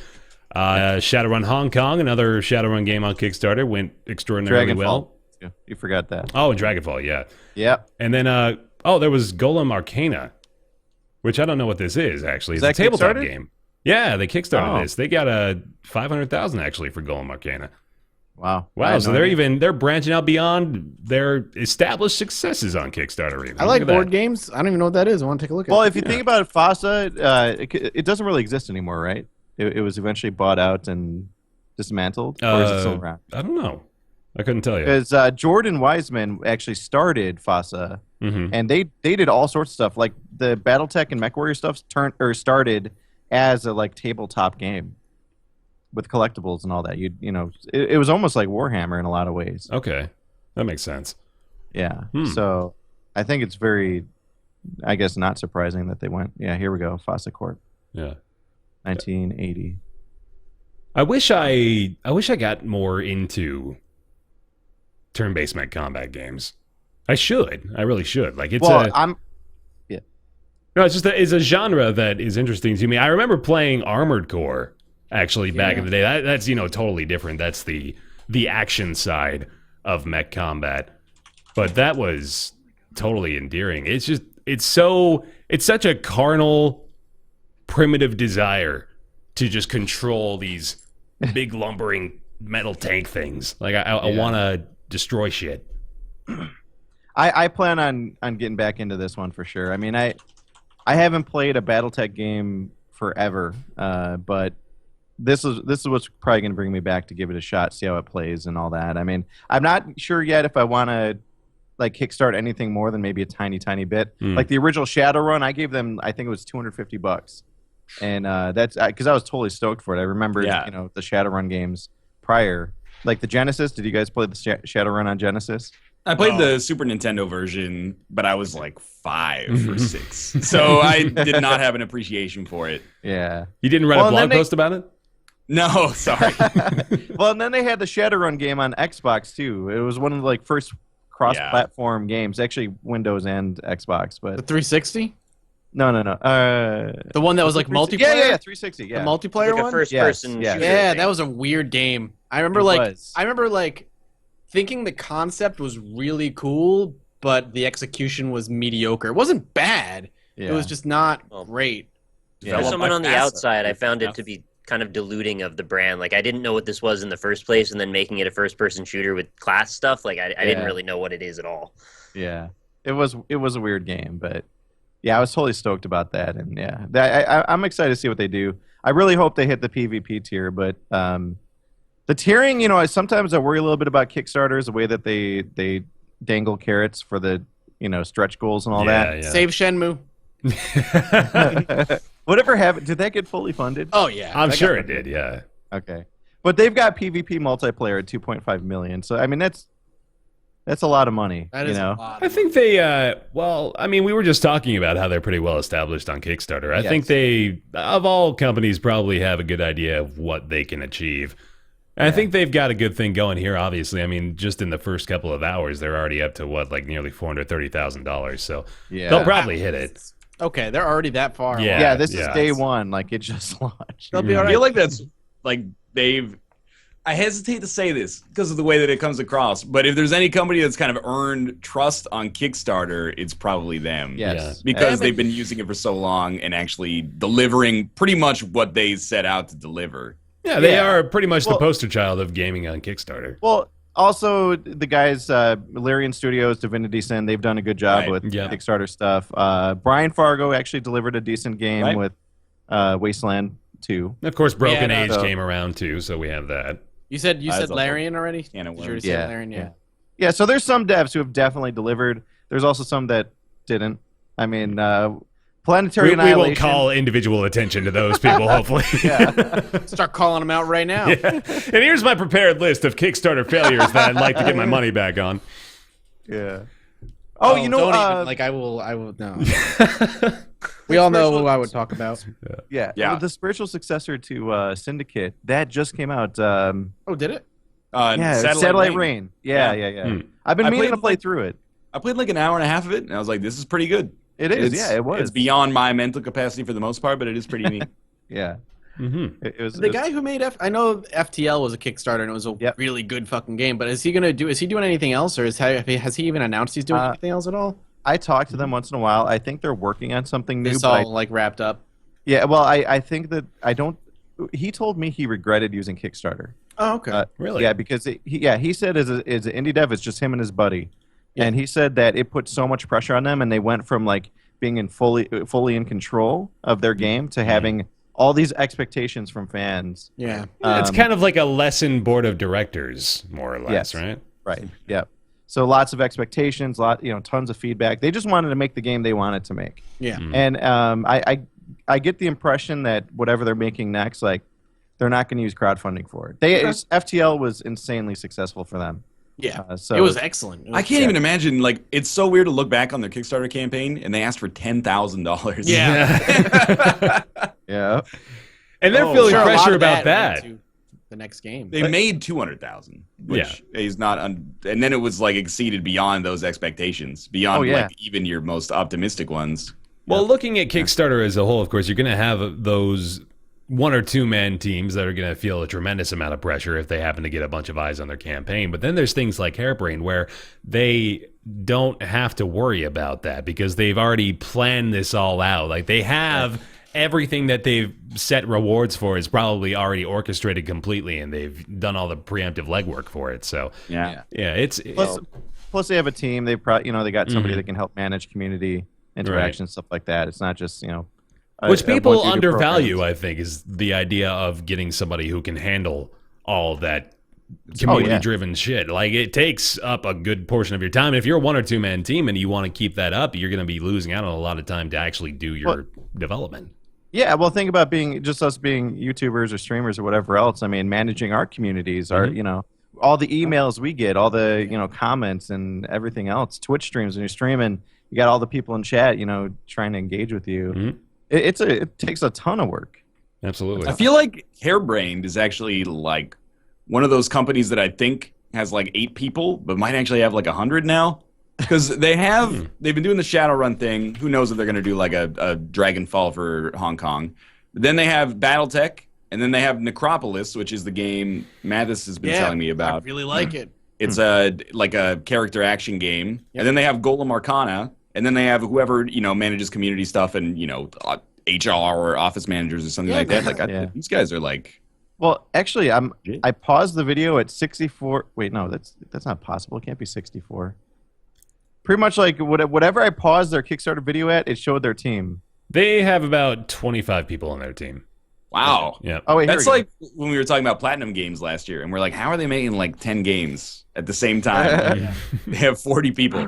A: Shadowrun Hong Kong, another Shadowrun game on Kickstarter, went extraordinarily well.
D: Yeah, you forgot that.
A: Oh, and Dragonfall, yeah.
D: Yep.
A: And then there was Golem Arcana, which I don't know what this is actually.
D: Is
A: It's a
D: that
A: tabletop
D: Kickstarted?
A: game. Yeah, they kickstarted
D: Oh.
A: this. They got $500,000 actually for Golem Arcana.
D: Wow. I
A: Wow,
D: had
A: so
D: no idea.
A: they're branching out beyond their established successes on Kickstarter. Even.
B: I like
A: Look at
B: board
A: that.
B: games. I don't even know what that is. I want to take a look at
D: Well,
B: it.
D: if you think about it, FASA, it doesn't really exist anymore, right? It was eventually bought out and dismantled, or is it still around?
A: I don't know. I couldn't tell you.
D: Because Jordan Wiseman actually started FASA,
A: Mhm.
D: and they did all sorts of stuff. Like the BattleTech and MechWarrior stuff started as a like tabletop game with collectibles and all that. It was almost like Warhammer in a lot of ways.
A: Okay, that makes sense.
D: Yeah.
A: Hmm.
D: So I think it's very, I guess, not surprising that they went. Yeah, here we go. FASA Corp,
A: Yeah.
D: 1980.
A: I wish I got more into turn-based mech combat games. I should. I really should. Like it's it's a genre that is interesting to me. I remember playing Armored Core actually back in the day. That's totally different. That's the action side of mech combat. But that was totally endearing. It's such a carnal, primitive desire to just control these big lumbering metal tank things. Like I want to destroy shit.
D: I plan on getting back into this one for sure. I mean, I haven't played a BattleTech game forever, but this is what's probably going to bring me back to give it a shot, see how it plays and all that. I mean, I'm not sure yet if I want to like kickstart anything more than maybe a tiny bit. Like the original Shadowrun, I gave them, I think it was $250, and that's because I was totally stoked for it. I remember the Shadowrun games prior, like the Genesis. Did you guys play the Shadowrun on Genesis?
E: I played the Super Nintendo version, but I was like 5 or 6, so I did not have an appreciation for it.
D: Yeah.
A: You didn't write a blog post about it?
E: No, sorry.
D: Well, and then they had the Shadowrun game on Xbox too. It was one of the like first cross-platform games, actually Windows and Xbox. But
B: The 360?
D: no.
B: The one that was like multiplayer?
D: Yeah, 360. Yeah.
B: The multiplayer
C: Like a
B: one?
C: first-person
D: Yes.
C: shooter
B: Yeah,
C: thing.
B: that was a weird game. I remember thinking the concept was really cool, but the execution was mediocre. It wasn't bad.
D: Yeah.
B: It was just not great.
C: For someone on the outside, I found it to be kind of diluting of the brand. Like, I didn't know what this was in the first place, and then making it a first-person shooter with class stuff, like, I didn't really know what it is at all.
D: Yeah, it was a weird game, but yeah, I was totally stoked about that, and yeah, I'm excited to see what they do. I really hope they hit the PvP tier, but the tiering, you know, sometimes I worry a little bit about Kickstarters, the way that they dangle carrots for the, you know, stretch goals and all that.
B: Yeah. Save Shenmue.
D: Whatever happened? Did that get fully funded?
B: Oh yeah,
A: I'm sure it did. Yeah.
D: Okay, but they've got PvP multiplayer at 2.5 million. So I mean, that's a lot of money.
B: That is
D: a
B: lot.
A: I think they. Well, I mean, we were just talking about how they're pretty well established on Kickstarter. I think they, of all companies, probably have a good idea of what they can achieve. And I think they've got a good thing going here. Obviously, I mean, just in the first couple of hours, they're already up to like nearly $430,000. So they'll probably hit it.
B: Okay, they're already that far.
D: Yeah, this is day one. Like, it just launched.
B: They'll be all right.
E: I feel like that's like I hesitate to say this because of the way that it comes across, but if there's any company that's kind of earned trust on Kickstarter, it's probably them.
D: Yes.
E: Because they've been using it for so long and actually delivering pretty much what they set out to deliver.
A: Yeah, they are pretty much the poster child of gaming on Kickstarter.
D: Well, also the guys, Larian Studios, Divinity Sin, they've done a good job with Kickstarter stuff. Brian Fargo actually delivered a decent game with Wasteland 2.
A: Of course, Broken Age came around too, so we have that.
B: You said Larian already?
D: Yeah, so there's some devs who have definitely delivered. There's also some that didn't. I mean, Planetary Annihilation.
A: We won't call individual attention to those people, hopefully.
B: Start calling them out right now.
A: Yeah. And here's my prepared list of Kickstarter failures that I'd like to get my money back on.
D: Yeah. Oh, you know,
B: don't even, like I will no. We all know who I would talk about.
D: Yeah. Well, the spiritual successor to Syndicate, that just came out.
B: Oh, did it?
D: Satellite Rain. Yeah. I've been meaning to play through it.
E: I played like an hour and a half of it, and I was like, this is pretty good.
D: It is, it was.
E: It's beyond my mental capacity for the most part, but it is pretty neat.
D: Yeah.
A: Mm-hmm.
D: It was,
B: the guy who made I know FTL was a Kickstarter and it was a really good fucking game, but is he doing anything else, or has he even announced he's doing anything else at all?
D: I talk to them once in a while. I think they're working on something new.
B: It's all like wrapped up.
D: Yeah, well, I think that he told me he regretted using Kickstarter.
B: Oh, okay.
A: Really?
D: Yeah, because he said as an indie dev, it's just him and his buddy. Yeah. And he said that it put so much pressure on them, and they went from like being fully in control of their game to having all these expectations from fans.
B: Yeah.
A: It's kind of like a lesson board of directors, more or less, right?
D: Right. Yeah. So lots of expectations, tons of feedback. They just wanted to make the game they wanted to make.
B: Yeah.
D: And I get the impression that whatever they're making next, like, they're not going to use crowdfunding for it. FTL was insanely successful for them.
B: Yeah,
D: so
B: it was excellent.
E: I can't even imagine. Like, it's so weird to look back on their Kickstarter campaign, and they asked for $10,000.
B: Yeah,
D: yeah,
A: and they're feeling pressure about that.
B: The next game,
E: they made $200,000, which is not. And then it was like exceeded beyond those expectations, beyond like even your most optimistic ones.
A: Well, looking at Kickstarter as a whole, of course, you're going to have those 1 or 2 man teams that are going to feel a tremendous amount of pressure if they happen to get a bunch of eyes on their campaign. But then there's things like Hairbrain where they don't have to worry about that because they've already planned this all out. Like, they have everything that they've set rewards for is probably already orchestrated completely, and they've done all the preemptive legwork for it. So it's
D: plus they have a team. They they got somebody that can help manage community interaction, stuff like that. It's not just
A: which people undervalue, I think, is the idea of getting somebody who can handle all that community-driven shit. Like, it takes up a good portion of your time. If you're a 1 or 2 man team and you want to keep that up, you're going to be losing out on a lot of time to actually do your development.
D: Yeah, well, think about us being YouTubers or streamers or whatever else. I mean, managing our communities, all the emails we get, all the comments and everything else. Twitch streams when you're streaming, you got all the people in chat, trying to engage with you.
A: Mm-hmm.
D: It takes a ton of work.
A: Absolutely.
E: I feel like Hairbrained is actually like one of those companies that I think has like 8 people, but might actually have like 100 now. Because they've been doing the Shadowrun thing. Who knows if they're going to do like a Dragonfall for Hong Kong. But then they have Battletech, and then they have Necropolis, which is the game Mathas has been telling me about.
B: I really like it.
E: It's a character action game. Yep. And then they have Golem Arcana. And then they have whoever, manages community stuff and, HR or office managers or something like that. Like these guys are like.
D: Well, actually, I paused the video at 64. Wait, no, that's not possible. It can't be 64. Pretty much like whatever I paused their Kickstarter video at, it showed their team.
A: They have about 25 people on their team.
E: Wow.
A: Yeah.
D: Oh wait,
E: that's like when we were talking about Platinum Games last year, and we're like, how are they making like 10 games at the same time? They have 40 people.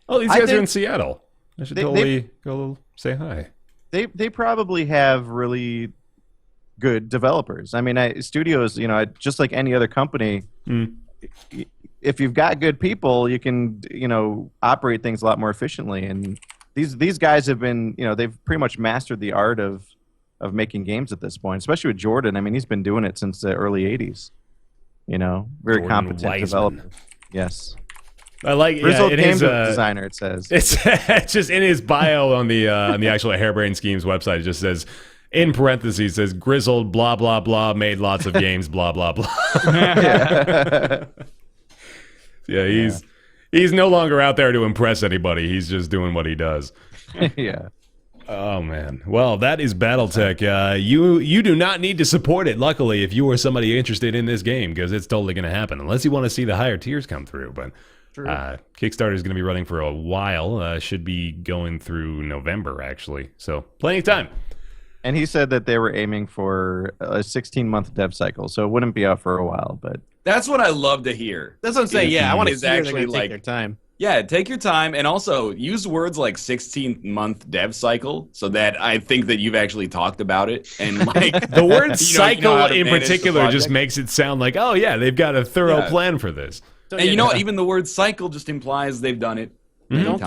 A: Oh, these guys are in Seattle. I should totally go say hi.
D: They probably have really good developers. I mean, studios, just like any other company, if you've got good people, you can, operate things a lot more efficiently. And these guys have been, they've pretty much mastered the art of making games at this point, especially with Jordan. I mean, he's been doing it since the early 80s. Very Jordan competent developer. Yes.
A: I like
D: Grizzled game designer. It says
A: it's just in his bio on the actual Hairbrain Schemes website. It just says in parentheses says grizzled blah blah blah made lots of games blah blah blah. He's no longer out there to impress anybody. He's just doing what he does.
D: Yeah.
A: Oh man. Well, that is BattleTech. You do not need to support it. Luckily, if you are somebody interested in this game, because it's totally going to happen, unless you want to see the higher tiers come through. But Kickstarter is going to be running for a while. Should be going through November actually. So plenty of time.
D: And he said that they were aiming for a 16-month dev cycle, so it wouldn't be out for a while. But
E: that's what I love to hear.
B: That's what I'm saying. Yeah, I want to see
E: actually
B: take their time.
E: Yeah, take your time, and also use words like 16-month dev cycle, so that I think that you've actually talked about it. And like
A: the word cycle in particular just makes it sound like, oh yeah, they've got a thorough plan for this.
E: And you know what? Even the word cycle just implies they've done it.
B: Don't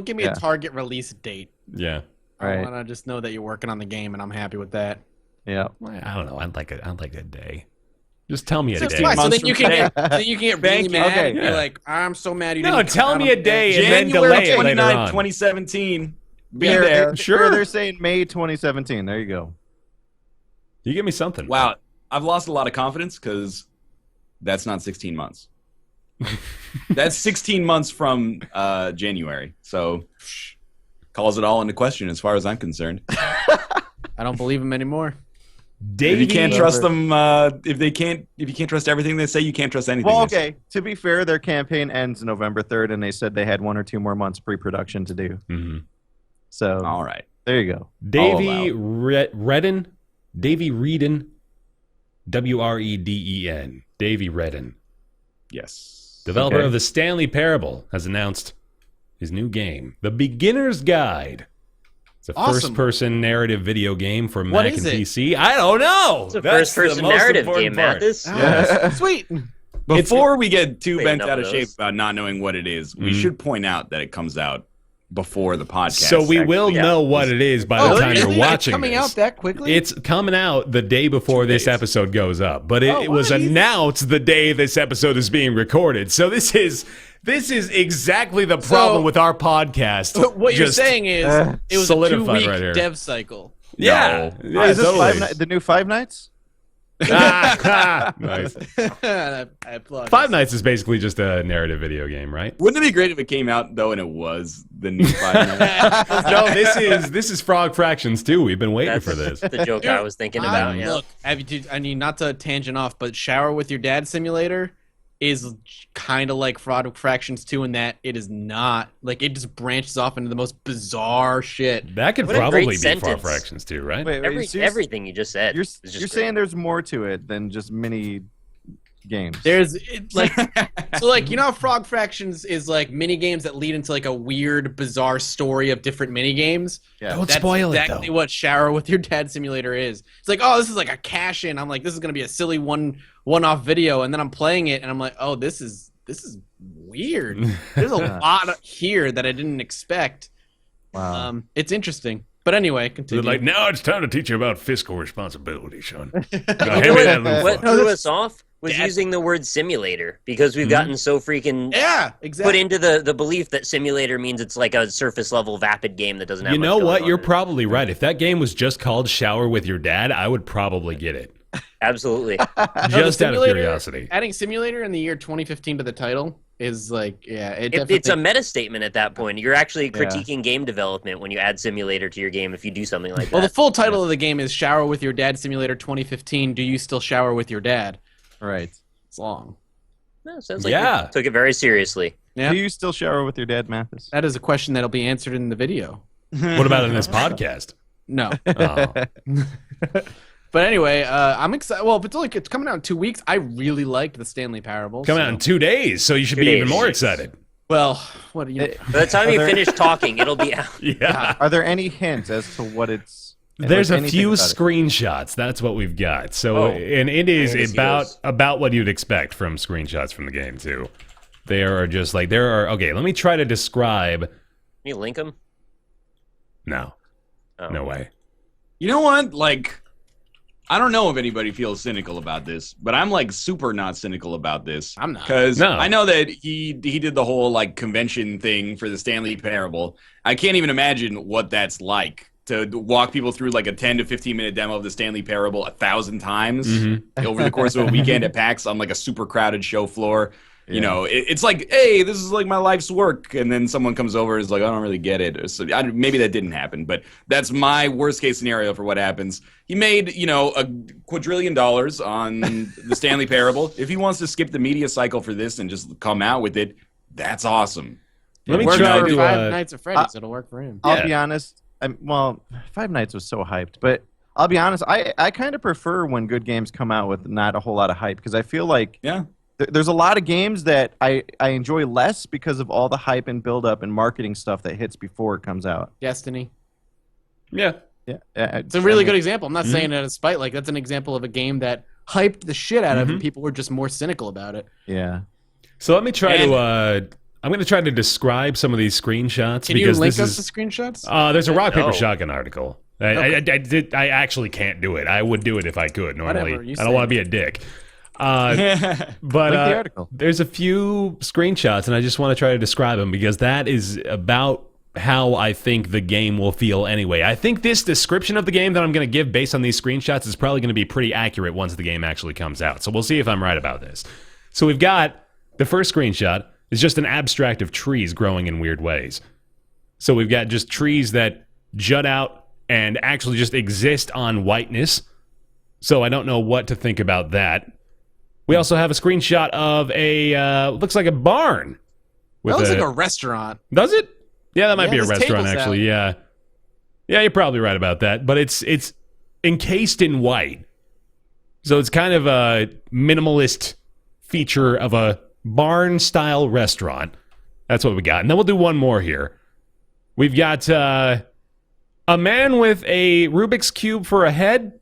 B: give me a target release date.
A: Yeah.
B: I want to just know that you're working on the game, and I'm happy with that.
D: Yeah.
A: I don't know. I'd like a day. Just tell me a day.
B: So then you can get really mad and be like, I'm so mad you didn't.
A: No, tell me a day and then
E: January
A: delay it later on.
E: 2017. Be there.
D: Sure. They're saying May 2017. There you go.
A: You give me something.
E: Wow. I've lost a lot of confidence because that's not 16 months. That's 16 months from January. So calls it all into question as far as I'm concerned.
B: I don't believe him anymore.
E: If you can't trust them, if you can't trust everything they say, you can't trust anything.
D: Well, okay. To be fair, their campaign ends November 3rd, and they said they had 1 or 2 more months pre-production to do.
A: Mm-hmm.
D: So,
E: all right,
D: there you go.
A: Davey Redden, W-R-E-D-E-N, Davey Redden.
E: Yes.
A: Developer of the Stanley Parable has announced his new game, The Beginner's Guide. It's a first-person narrative video game for Mac and PC. I don't know.
C: It's a first-person narrative game, Mathas.
B: Yes. Sweet.
E: Before we get too bent out of shape about not knowing what it is, we should point out that it comes out before the podcast.
A: So we will know what it is by the time you're watching
B: coming
A: this.
B: Out that quickly?
A: It's coming out the day before this episode goes up, but it was announced the day this episode is being recorded. So this is exactly the problem with our podcast.
B: What you're saying is it was a 2-week dev cycle.
A: Yeah.
E: No.
D: Is this the new Five Nights?
A: Nice.
B: I applaud.
A: Five Nights is basically just a narrative video game, right?
E: Wouldn't it be great if it came out though and it was the new Five Nights?
A: No, this is Frog Fractions too. We've been waiting for this.
C: The joke I was thinking about.
B: Look, I mean, not to tangent off, but Shower with Your Dad Simulator is kind of like Frog Fractions 2 in that it is not like it just branches off into the most bizarre shit.
A: That could probably be Frog Fractions 2, right?
C: Wait, everything you just said.
D: You're saying there's more to it than just mini games.
B: There's how Frog Fractions is like mini games that lead into like a weird, bizarre story of different mini games.
A: Yeah. Don't spoil it.
B: Exactly what Shower with Your Dad Simulator is. It's like, oh, this is like a cash in. I'm like, this is gonna be a silly one-off video, and then I'm playing it, and I'm like, oh, this is weird. There's a lot here that I didn't expect.
D: Wow.
B: It's interesting. But anyway, continue.
A: Like, now it's time to teach you about fiscal responsibility, son.
C: What threw us off was using the word simulator, because we've gotten so freaking put into the belief that simulator means it's like a surface level vapid game that doesn't have.
A: You know what? You're probably right. If that game was just called Shower with Your Dad, I would probably get it.
C: Absolutely.
A: Just out of curiosity.
B: Adding simulator in the year 2015 to the title is like, yeah,
C: it's a meta statement at that point. You're actually critiquing game development when you add simulator to your game if you do something like that.
B: Well, the full title of the game is Shower with Your Dad Simulator 2015. Do you still shower with your dad?
D: Right.
B: It's long.
C: No, sounds like you took it very seriously.
B: Yeah.
D: Do you still shower with your dad, Mathas?
B: That is a question that'll be answered in the video.
A: What about in this podcast?
B: No.
A: Oh.
B: But anyway, I'm excited. Well, if it's coming out in 2 weeks, I really liked the Stanley Parable.
A: Coming out in 2 days, so you should be even more excited.
B: Well, what do you?
C: By the time you finish talking, it'll be out.
A: Yeah.
D: Are there any hints as to what it's?
A: There's a few screenshots. That's what we've got. So, and it is about what you'd expect from screenshots from the game too. They are just like Okay, let me try to describe.
C: Can you link them?
A: No, no way.
E: You know what? Like, I don't know if anybody feels cynical about this, but I'm like super not cynical about this.
B: I'm not.
E: Because I know that he did the whole like convention thing for the Stanley Parable. I can't even imagine what that's like to walk people through like a 10 to 15 minute demo of the Stanley Parable 1,000 times over the course of a weekend at PAX on like a super crowded show floor. Yeah. You know, it's like, hey, this is like my life's work. And then someone comes over and is like, I don't really get it. So maybe that didn't happen, but that's my worst case scenario for what happens. He made, $250 billion on the Stanley Parable. If he wants to skip the media cycle for this and just come out with it, that's awesome.
A: Let me try to
B: Five Nights at Freddy's. It'll work for him.
D: I'll be honest. Five Nights was so hyped, but I'll be honest. I kind of prefer when good games come out with not a whole lot of hype because I feel like there's a lot of games that I enjoy less because of all the hype and build-up and marketing stuff that hits before it comes out.
B: Destiny.
A: Yeah.
B: It's a really good example. I'm not saying it out of spite. Like, that's an example of a game that hyped the shit out of it. People were just more cynical about it.
D: Yeah.
A: So let me try to... I'm going to try to describe some of these screenshots.
B: Can you link us the screenshots?
A: There's a Rock, Paper, Shotgun article. I actually can't do it. I would do it if I could, normally. I don't want to be a dick. But there's a few screenshots, and I just want to try to describe them because that is about how I think the game will feel anyway. I think this description of the game that I'm going to give based on these screenshots is probably going to be pretty accurate once the game actually comes out. So we'll see if I'm right about this. So we've got the first screenshot is just an abstract of trees growing in weird ways. So we've got just trees that jut out and actually just exist on whiteness. So I don't know what to think about that. We also have a screenshot of a, looks like a barn.
B: That looks like a restaurant.
A: Does it? Yeah, that might be a restaurant, actually. Yeah. Yeah, you're probably right about that. But it's encased in white. So it's kind of a minimalist feature of a barn-style restaurant. That's what we got. And then we'll do one more here. We've got a man with a Rubik's Cube for a head.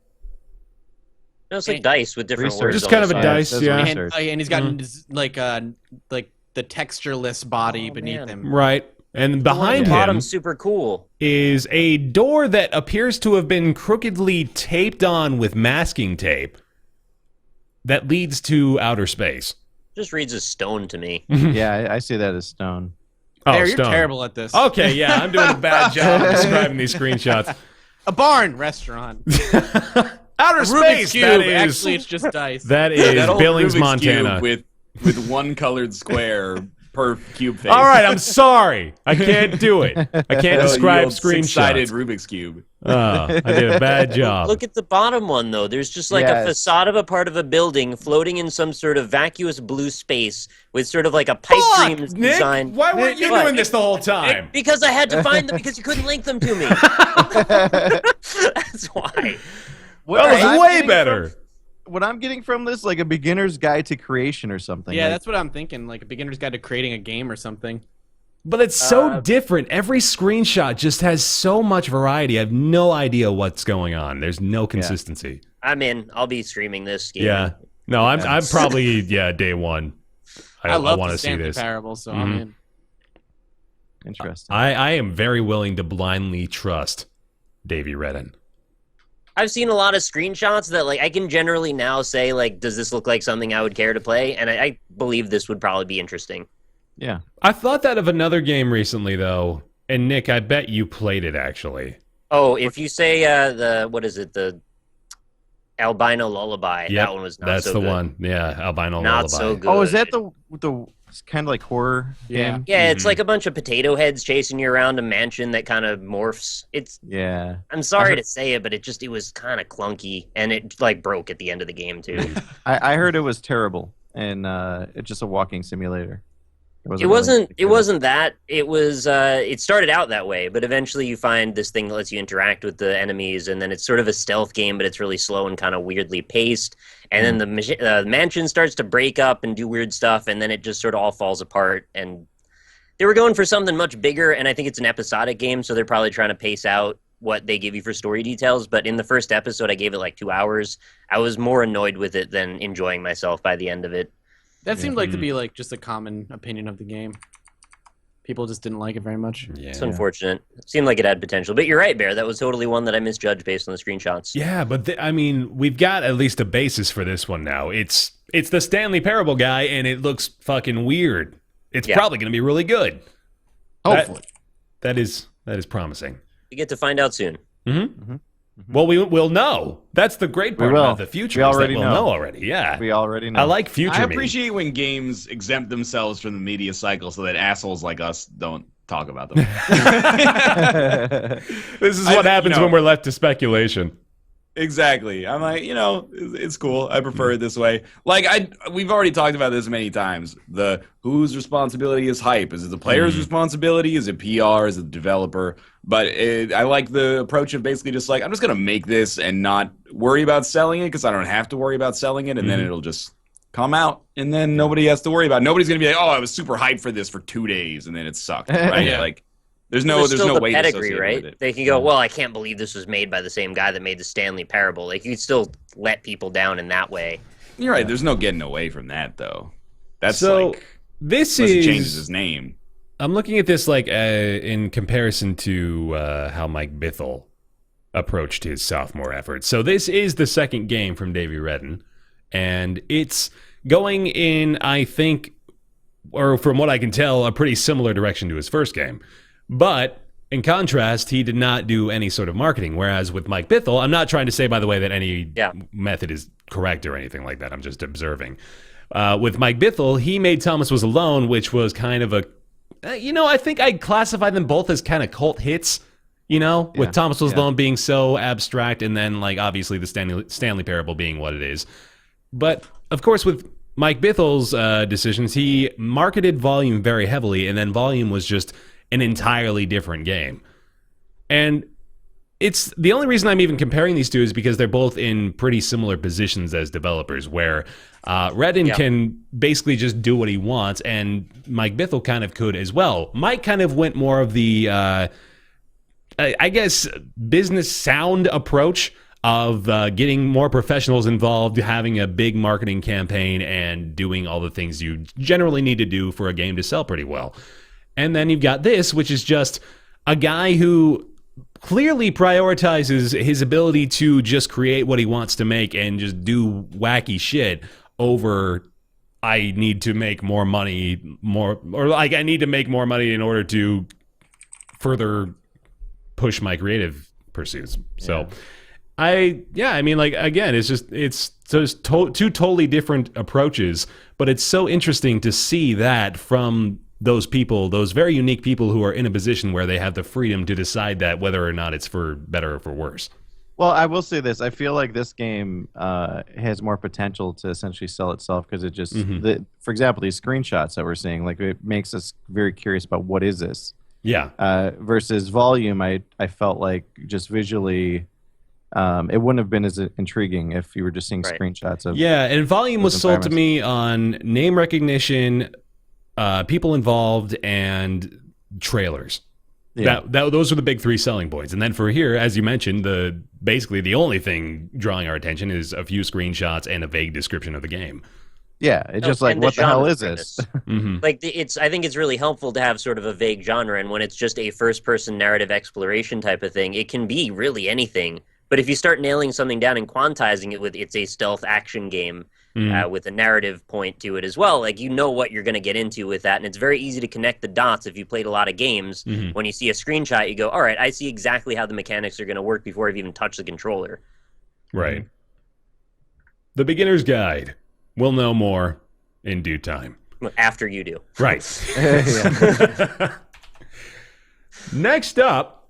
C: No, it's like dice with different words.
A: Just kind of a dice, yeah.
B: And he's got like the textureless body beneath him.
A: Right. And behind him
C: super cool.
A: is a door that appears to have been crookedly taped on with masking tape that leads to outer space.
C: Just reads as stone to me.
D: Yeah, I see that as stone.
B: Oh, you're terrible at this.
A: Okay, yeah, I'm doing a bad job of describing these screenshots.
B: A barn restaurant.
A: Outer space.
B: Cube.
A: That is,
B: actually, it's just dice.
A: That is
E: that
A: Billings,
E: Rubik's
A: Montana.
E: Cube with one colored square per cube face.
A: All right, I'm sorry. I can't do it. I can't describe screenshots.
E: Six-sided Rubik's Cube.
A: I did a bad job.
C: Look at the bottom one, though. There's just like a facade of a part of a building floating in some sort of vacuous blue space with sort of like a pipe dream design.
A: Why weren't you doing this the whole time?
C: Because I had to find them because you couldn't link them to me. That's why.
A: That was way better.
D: What I'm getting from this, like a beginner's guide to creation or something.
B: Yeah, that's what I'm thinking. Like a beginner's guide to creating a game or something.
A: But it's so different. Every screenshot just has so much variety. I have no idea what's going on. There's no consistency.
C: I'm in. I'll be streaming this game.
A: Yeah. No, I'm probably day one. I want to see this.
B: Parable, so I'm in.
D: Interesting.
A: I am very willing to blindly trust Davey Redden.
C: I've seen a lot of screenshots that, like, I can generally now say, like, does this look like something I would care to play? And I believe this would probably be interesting.
D: Yeah.
A: I thought that of another game recently, though. And, Nick, I bet you played it, actually.
C: Oh, if you say the Albino Lullaby, that one was not so good.
A: That's the one. Yeah, Albino Lullaby.
C: Not so good.
D: Oh, is that the It's kind of like horror.
B: Yeah.
C: Yeah, it's like a bunch of potato heads chasing you around a mansion that kind of morphs. I'm sorry to say it, but it was kind of clunky, and it like broke at the end of the game too.
D: I heard it was terrible, and it's just a walking simulator.
C: It wasn't that. It was. It started out that way, but eventually you find this thing that lets you interact with the enemies, and then it's sort of a stealth game, but it's really slow and kind of weirdly paced. And then the mansion starts to break up and do weird stuff, and then it just sort of all falls apart. And they were going for something much bigger, and I think it's an episodic game, so they're probably trying to pace out what they give you for story details. But in the first episode, I gave it like 2 hours. I was more annoyed with it than enjoying myself by the end of it.
B: That seemed like to be like just a common opinion of the game. People just didn't like it very much.
C: Yeah. It's unfortunate. It seemed like it had potential. But you're right, Bear. That was totally one that I misjudged based on the screenshots.
A: Yeah, but we've got at least a basis for this one now. It's the Stanley Parable guy, and it looks fucking weird. It's probably going to be really good.
B: Hopefully.
A: That is promising.
C: You get to find out soon.
A: Well, we'll know. That's the great part about the future.
D: We already
A: we'll know already. Yeah,
D: we already know.
A: I like future.
E: I appreciate when games exempt themselves from the media cycle so that assholes like us don't talk about them.
A: This is what happens when we're left to speculation.
E: Exactly. I'm like, it's cool. I prefer it this way. Like we've already talked about this many times. The whose responsibility is hype? Is it the player's responsibility? Is it PR? Is it the developer? But I like the approach of basically just like, I'm just going to make this and not worry about selling it because I don't have to worry about selling it. And then it'll just come out and then nobody has to worry about it. Nobody's going to be like, oh, I was super hyped for this for 2 days and then it sucked. Right? Like, there's no way to associate
C: right?
E: with it.
C: They can go, well, I can't believe this was made by the same guy that made the Stanley Parable. Like, you can still let people down in that way.
E: You're right. There's no getting away from that, though. That's
A: this
E: he changes his name.
A: I'm looking at this like in comparison to how Mike Bithell approached his sophomore effort. So this is the second game from Davey Redden, and it's going in, I think, or from what I can tell, a pretty similar direction to his first game. But in contrast, he did not do any sort of marketing. Whereas with Mike Bithell, I'm not trying to say, by the way, that any method is correct or anything like that. I'm just observing. With Mike Bithell, he made Thomas Was Alone, which was kind of a, I think I'd classify them both as kind of cult hits, with Thomas Was Alone being so abstract and then, like, obviously the Stanley Parable being what it is. But, of course, with Mike Bithell's decisions, he marketed Volume very heavily, and then Volume was just an entirely different game. And it's the only reason I'm even comparing these two is because they're both in pretty similar positions as developers, where Redden can basically just do what he wants, and Mike Bithell kind of could as well. Mike kind of went more of the, I guess, business sound approach of getting more professionals involved, having a big marketing campaign, and doing all the things you generally need to do for a game to sell pretty well. And then you've got this, which is just a guy who clearly prioritizes his ability to just create what he wants to make and just do wacky shit over, I need to make more money, I need to make more money in order to further push my creative pursuits. So again, it's just two totally different approaches, but it's so interesting to see that from those people, those very unique people who are in a position where they have the freedom to decide that whether or not it's for better or for worse.
D: Well, I will say this. I feel like this game has more potential to essentially sell itself because it just, for example, these screenshots that we're seeing, like it makes us very curious about what is this?
A: Yeah.
D: Versus Volume, I felt like just visually, it wouldn't have been as intriguing if you were just seeing screenshots of.
A: Yeah, and Volume was sold to me on name recognition, people involved, and trailers. Yeah. Those are the big three selling points. And then for here, as you mentioned, basically the only thing drawing our attention is a few screenshots and a vague description of the game.
D: Yeah, it's just like, what the hell is this?
C: Like, I think it's really helpful to have sort of a vague genre, and when it's just a first-person narrative exploration type of thing, it can be really anything. But if you start nailing something down and quantizing it with it's a stealth action game, with a narrative point to it as well, like, you know what you're going to get into with that, and it's very easy to connect the dots if you played a lot of games. When you see a screenshot, you go, all right, I see exactly how the mechanics are going to work before I've even touched the controller.
A: Right. The Beginner's Guide. We'll know more in due time.
C: After you do.
A: Right. Next up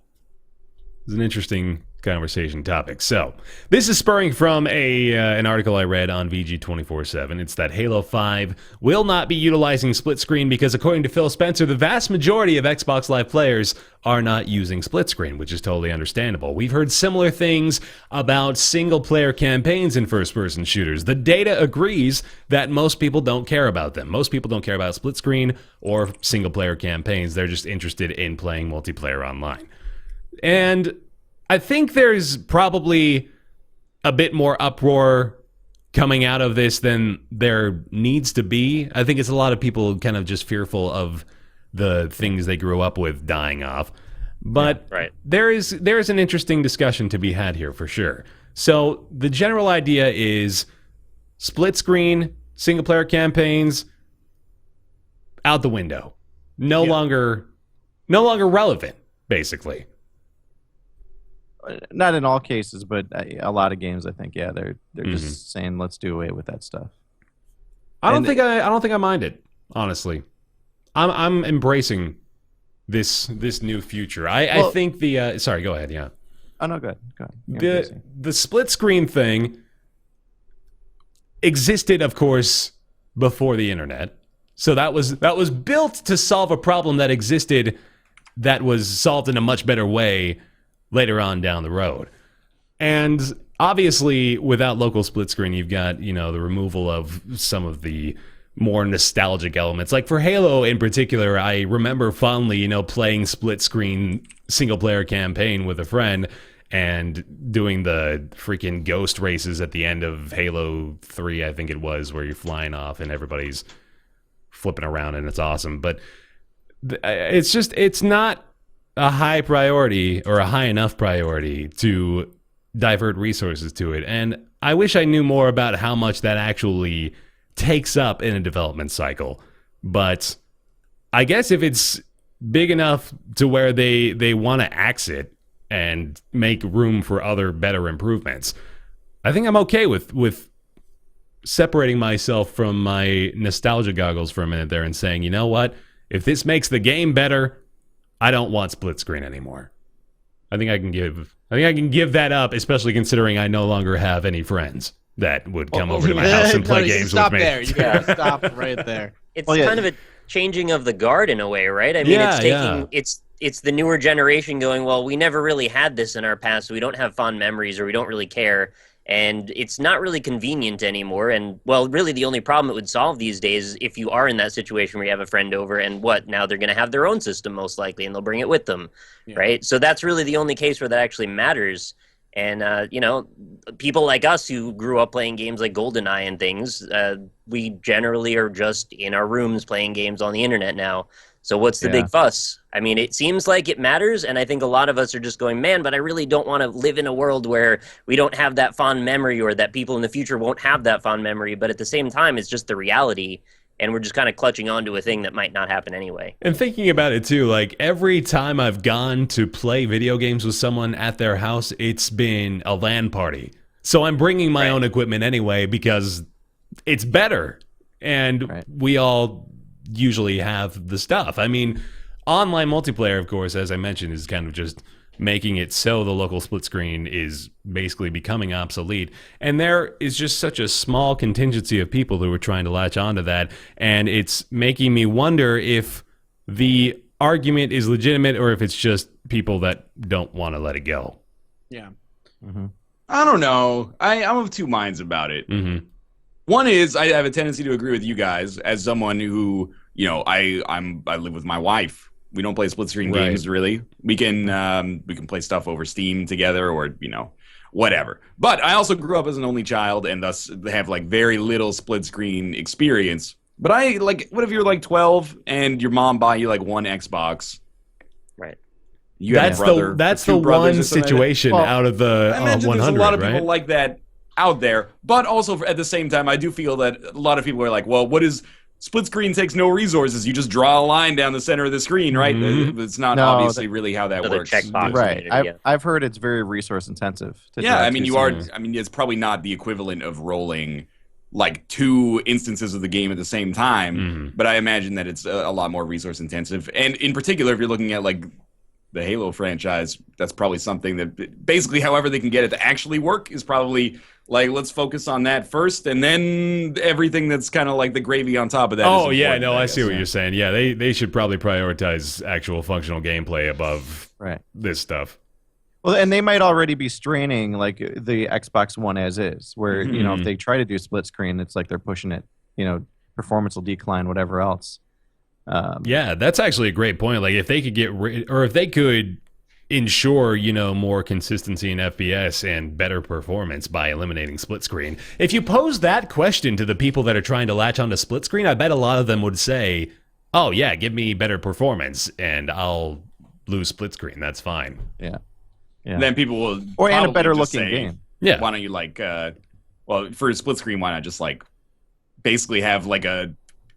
A: is an interesting conversation topic. So, this is spurring from an article I read on VG247. It's that Halo 5 will not be utilizing split screen because, according to Phil Spencer, the vast majority of Xbox Live players are not using split screen, which is totally understandable. We've heard similar things about single-player campaigns in first-person shooters. The data agrees that most people don't care about them. Most people don't care about split screen or single-player campaigns. They're just interested in playing multiplayer online. And I think there's probably a bit more uproar coming out of this than there needs to be. I think it's a lot of people kind of just fearful of the things they grew up with dying off. But there is an interesting discussion to be had here for sure. So the general idea is split screen, single player campaigns, out the window. No longer relevant, basically.
D: Not in all cases, but a lot of games, I think, they're just saying let's do away with that stuff.
A: I don't think I mind it, honestly. I'm embracing this new future. I think the sorry, go ahead. Yeah.
D: Oh no, go ahead.
A: The split screen thing existed, of course, before the internet. So that was built to solve a problem that existed that was solved in a much better way later on down the road. And obviously, without local split screen, you've got, the removal of some of the more nostalgic elements. Like for Halo in particular, I remember fondly, playing split screen single player campaign with a friend and doing the freaking ghost races at the end of Halo 3, I think it was, where you're flying off and everybody's flipping around and it's awesome. But it's not a high priority or a high enough priority to divert resources to it. And I wish I knew more about how much that actually takes up in a development cycle. But I guess if it's big enough to where they want to axe it and make room for other better improvements, I think I'm okay with separating myself from my nostalgia goggles for a minute there and saying, you know what? If this makes the game better, I don't want split screen anymore. I think I can give that up, especially considering I no longer have any friends that would come over to my house and play games with me.
B: There. You gotta stop right there.
C: It's kind of a changing of the guard in a way, right? I mean, it's the newer generation going, well, we never really had this in our past, so we don't have fond memories or we don't really care. And it's not really convenient anymore. And, well, really the only problem it would solve these days, if you are in that situation where you have a friend over and now they're going to have their own system most likely and they'll bring it with them, right? So that's really the only case where that actually matters. And, people like us who grew up playing games like GoldenEye and things, we generally are just in our rooms playing games on the internet now. So what's the big fuss? I mean, it seems like it matters, and I think a lot of us are just going, man, but I really don't want to live in a world where we don't have that fond memory or that people in the future won't have that fond memory. But at the same time, it's just the reality, and we're just kind of clutching onto a thing that might not happen anyway.
A: And thinking about it, too, like every time I've gone to play video games with someone at their house, it's been a LAN party. So I'm bringing my own equipment anyway because it's better, and we all usually have the stuff. I mean, online multiplayer, of course, as I mentioned, is kind of just making it so the local split screen is basically becoming obsolete. And there is just such a small contingency of people who are trying to latch onto that. And it's making me wonder if the argument is legitimate or if it's just people that don't want to let it go.
B: Yeah.
E: Mm-hmm. I don't know. I'm of two minds about it.
A: Mm-hmm.
E: One is I have a tendency to agree with you guys as someone who, I live with my wife. We don't play split screen games really. We can play stuff over Steam together or whatever. But I also grew up as an only child and thus have very little split screen experience. But what if you're 12 and your mom bought you one Xbox?
C: Right.
A: That's the one situation out of the 100.
E: There's a lot of people like that out there, but also at the same time, I do feel that a lot of people are like, well, what is split screen takes no resources. You just draw a line down the center of the screen, right? Mm-hmm. It's not obviously really how that works.
D: Right. I've heard it's very resource intensive.
E: I mean, it's probably not the equivalent of rolling like 2 instances of the game at the same time. But I imagine that it's a lot more resource intensive. And in particular, if you're looking at like the Halo franchise, that's probably something that basically however they can get it to actually work is probably like, let's focus on that first, and then everything that's kind of like the gravy on top of that.
A: Oh, yeah, no, I see what you're saying. Yeah, they should probably prioritize actual functional gameplay above this stuff.
D: Well, and they might already be straining like the Xbox One as is, where, you know, if they try to do split screen, it's like they're pushing it, you know, performance will decline, whatever else.
A: Yeah, that's actually a great point. Like if they could get rid, or if they could ensure, you know, more consistency in FPS and better performance by eliminating split screen. If you pose that question to the people that are trying to latch onto split screen, I bet a lot of them would say, oh yeah, give me better performance and I'll lose split screen. That's fine.
D: Yeah.
E: And then people will
D: and a better looking game.
A: Yeah.
E: Why don't you like, well, for a split screen, why not just like basically have like a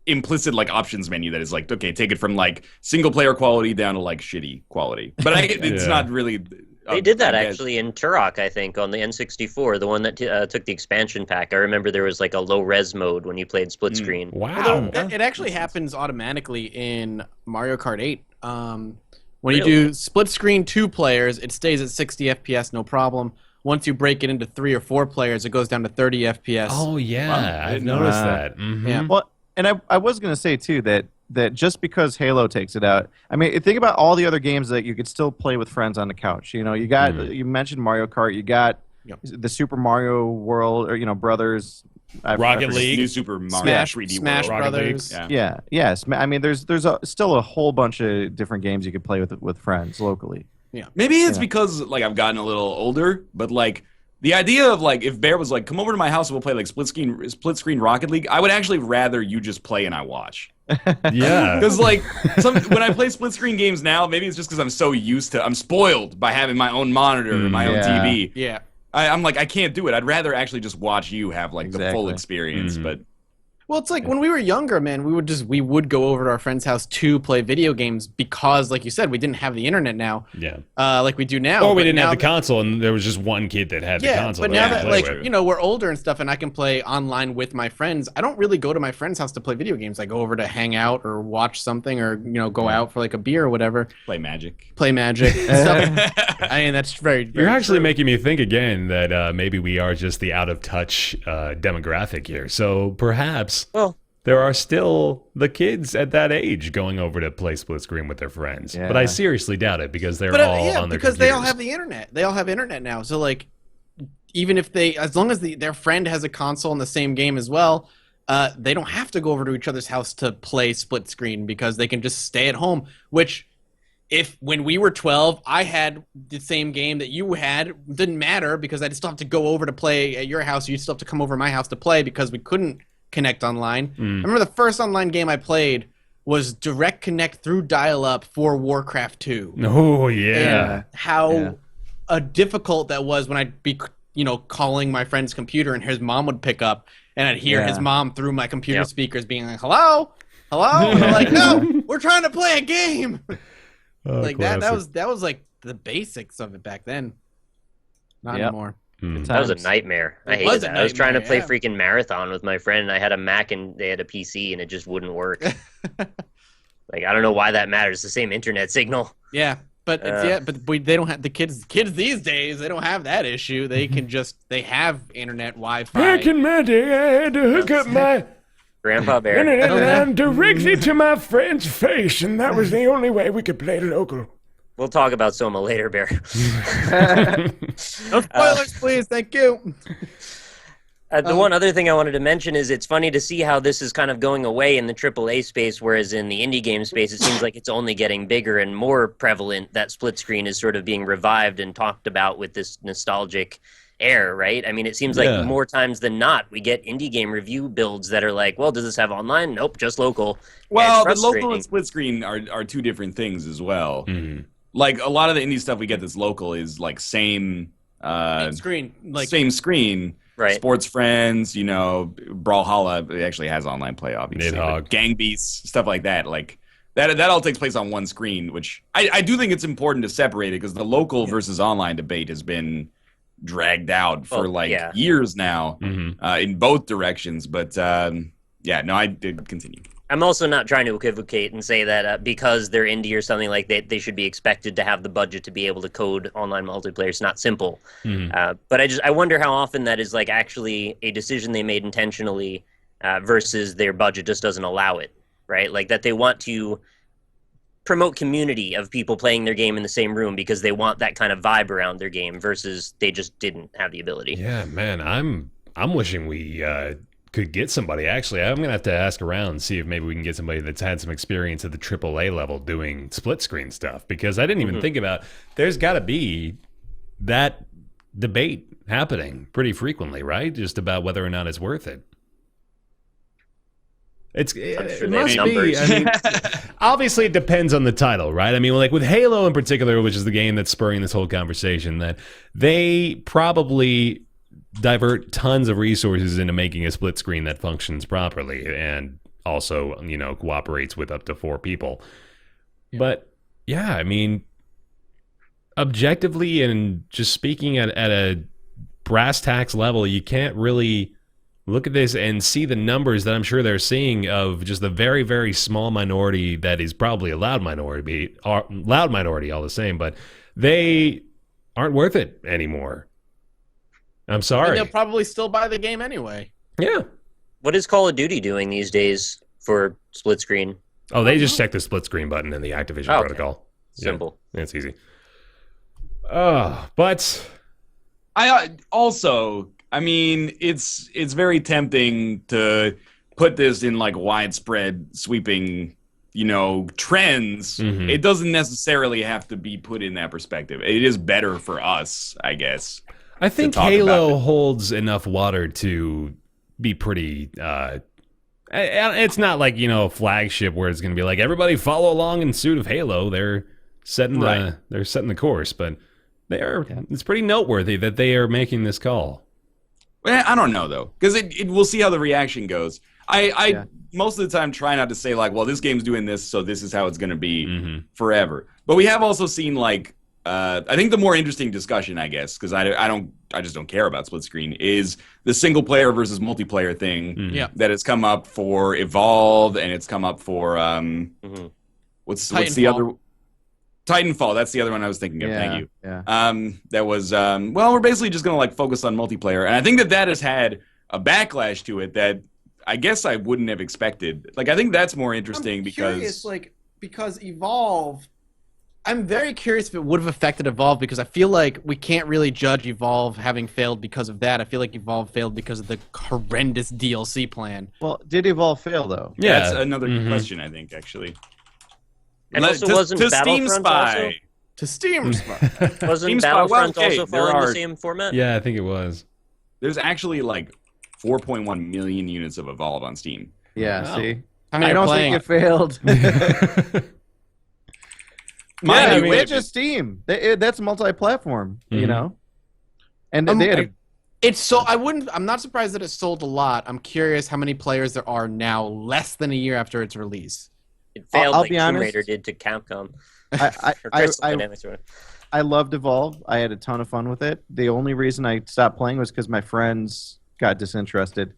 E: implicit like options menu that is like, okay, take it from like single player quality down to like shitty quality. But it's not really.
C: They did that actually in Turok, I think, on the N64, the one that took the expansion pack. I remember there was like a low res mode when you played split screen.
A: Wow.
B: It actually happens automatically in Mario Kart 8. When you do split screen 2 players, it stays at 60 FPS, no problem. Once you break it into 3 or 4 players, it goes down to 30 FPS.
A: Oh yeah, I've noticed that.
B: Yeah.
D: Well, and I was going to say too that just because Halo takes it out, I mean, think about all the other games that you could still play with friends on the couch. You know, you got you mentioned Mario Kart, you got the Super Mario World, or you know, Brothers,
A: Rocket League,
E: New Super Mario 3D
B: Smash
E: World.
B: Brothers.
D: Yes. I mean, there's still a whole bunch of different games you could play with friends locally.
B: Yeah.
E: Maybe it's because like I've gotten a little older, but like the idea of like if Bear was like, come over to my house and we'll play like split screen Rocket League, I would actually rather you just play and I watch.
A: Yeah.
E: Because like when I play split screen games now, maybe it's just because I'm spoiled by having my own monitor and my own TV.
B: Yeah.
E: I'm like, I can't do it. I'd rather actually just watch you have like the full experience. But
B: Well, it's like when we were younger, man, we would go over to our friend's house to play video games because, like you said, we didn't have the internet now.
A: Yeah.
B: Like we do now.
A: Or we didn't have the console, and there was just one kid that had the console.
B: But now that, like, you know, we're older and stuff, and I can play online with my friends, I don't really go to my friend's house to play video games. I go over to hang out or watch something or, you know, go out for like a beer or whatever.
E: play Magic.
B: Stuff. I mean, that's very, very
A: You're actually
B: true.
A: making me think again that maybe we are just the out-of-touch demographic here. So perhaps there are still the kids at that age going over to play split screen with their friends. But I seriously doubt it because they're all on their
B: because
A: computers.
B: they all have the internet. They all have internet now. So, like, even if as long as their friend has a console in the same game as well, they don't have to go over to each other's house to play split screen because they can just stay at home, which... when we were 12, I had the same game that you had. It didn't matter because I'd still have to go over to play at your house. You'd still have to come over to my house to play because we couldn't connect online. I remember the first online game I played was Direct Connect through dial-up for Warcraft 2.
A: Oh, yeah.
B: And how difficult that was when I'd be, you know, calling my friend's computer and his mom would pick up and I'd hear his mom through my computer speakers being like, hello? And I'm like, no, we're trying to play a game. Like that was like the basics of it back then. Not anymore.
C: That was a nightmare. I hated that. I was trying to play freaking Marathon with my friend, and I had a Mac and they had a PC, and it just wouldn't work. Like, I don't know why that matters. It's the same internet signal.
B: Yeah, but they don't have the kids these days. They don't have that issue. They can they have internet Wi-Fi.
A: Back in my day, I had to hook up my
C: Grandpa Bear
A: internet line directly to my friend's face, and that was the only way we could play local.
C: We'll talk about Soma later, Bear.
B: No spoilers, please. Thank you.
C: The one other thing I wanted to mention is it's funny to see how this is kind of going away in the AAA space, whereas in the indie game space, it seems like it's only getting bigger and more prevalent. That split screen is sort of being revived and talked about with this nostalgic air, right? I mean, it seems like more times than not, we get indie game review builds that are like, well, does this have online? Nope, just local.
E: Well, the local and split screen are two different things as well. Like, a lot of the indie stuff we get that's local is like same
B: screen.
E: Same screen.
C: Right.
E: Sports Friends, you know, Brawlhalla, it actually has online play, obviously. Gang Beasts, stuff like that. Like, that all takes place on one screen, which I do think it's important to separate it because the local versus online debate has been dragged out for years now in both directions. But I did continue.
C: I'm also not trying to equivocate and say that because they're indie or something like that, they should be expected to have the budget to be able to code online multiplayer. It's not simple. But I wonder how often that is like actually a decision they made intentionally versus their budget just doesn't allow it, right? Like that they want to promote community of people playing their game in the same room because they want that kind of vibe around their game versus they just didn't have the ability.
A: Yeah, man, I'm wishing we could get somebody. Actually, I'm gonna have to ask around and see if maybe we can get somebody that's had some experience at the AAA level doing split screen stuff, because I didn't even think about there's got to be that debate happening pretty frequently, right? Just about whether or not it's worth it. It must be. I mean, obviously, it depends on the title, right? I mean, like with Halo in particular, which is the game that's spurring this whole conversation, that they probably divert tons of resources into making a split screen that functions properly and also, cooperates with up to 4 people. Yeah. But yeah, I mean, objectively and just speaking at a brass tacks level, you can't really look at this and see the numbers that I'm sure they're seeing of just the very, very small minority that is probably a loud minority all the same, but they aren't worth it anymore. I'm sorry.
B: And they'll probably still buy the game anyway.
A: Yeah.
C: What is Call of Duty doing these days for split screen?
A: Oh, they just check the split screen button in the Activision protocol.
C: Simple.
A: Yeah, it's easy. But
E: I also, I mean, it's very tempting to put this in like widespread sweeping, trends. It doesn't necessarily have to be put in that perspective. It is better for us, I guess.
A: I think Halo holds enough water to be pretty. It's not like a flagship where it's going to be like everybody follow along in suit of Halo. They're setting the course, but it's pretty noteworthy that they are making this call.
E: Well, I don't know though, because we'll see how the reaction goes. I most of the time try not to say like, well, this game's doing this, so this is how it's going to be forever. But we have also seen like. I think the more interesting discussion, I guess, because I just don't care about split screen, is the single player versus multiplayer thing that has come up for Evolve, and it's come up for what's the other Titanfall. That's the other one I was thinking of. Thank you. Yeah. That was we're basically just gonna like focus on multiplayer, and I think that has had a backlash to it that I guess I wouldn't have expected. Like I think that's more interesting because
B: Evolve. I'm very curious if it would have affected Evolve, because I feel like we can't really judge Evolve having failed because of that. I feel like Evolve failed because of the horrendous DLC plan.
D: Well, did Evolve fail, though?
E: Yeah, that's another question, I think, actually.
C: And also wasn't Battlefront also?
B: To Steam Spy.
C: Wasn't Battlefront also following the same format?
A: Yeah, I think it was.
E: There's actually like 4.1 million units of Evolve on Steam.
D: Yeah, see?
B: I don't think
D: it failed. It's just Steam. That's multi-platform, And they had
B: I'm not surprised that it sold a lot. I'm curious how many players there are now, less than a year after its release.
C: It failed like Tomb Raider did to Capcom.
D: I loved Evolve. I had a ton of fun with it. The only reason I stopped playing was because my friends got disinterested,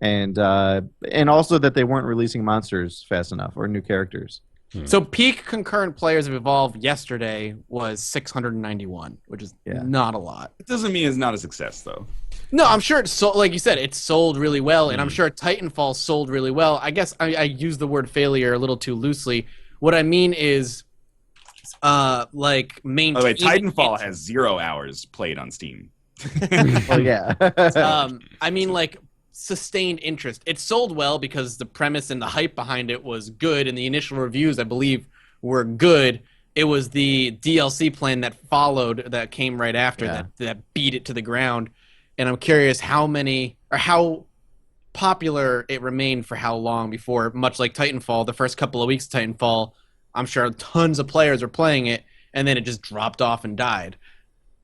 D: and also that they weren't releasing monsters fast enough or new characters.
B: So peak concurrent players of Evolve yesterday was 691, which is not a lot.
E: It doesn't mean it's not a success, though.
B: No, I'm sure it's sold, like you said, it sold really well, and I'm sure Titanfall sold really well. I guess I use the word failure a little too loosely. What I mean is, like, maintaining.
E: By the way, Titanfall has 0 hours played on Steam.
D: Well, yeah.
B: I mean, like, sustained interest. It sold well because the premise and the hype behind it was good, and the initial reviews, I believe, were good. It was the DLC plan that followed, that came right after, that beat it to the ground. And I'm curious how popular it remained for how long before, much like Titanfall, the first couple of weeks of Titanfall, I'm sure tons of players were playing it, and then it just dropped off and died.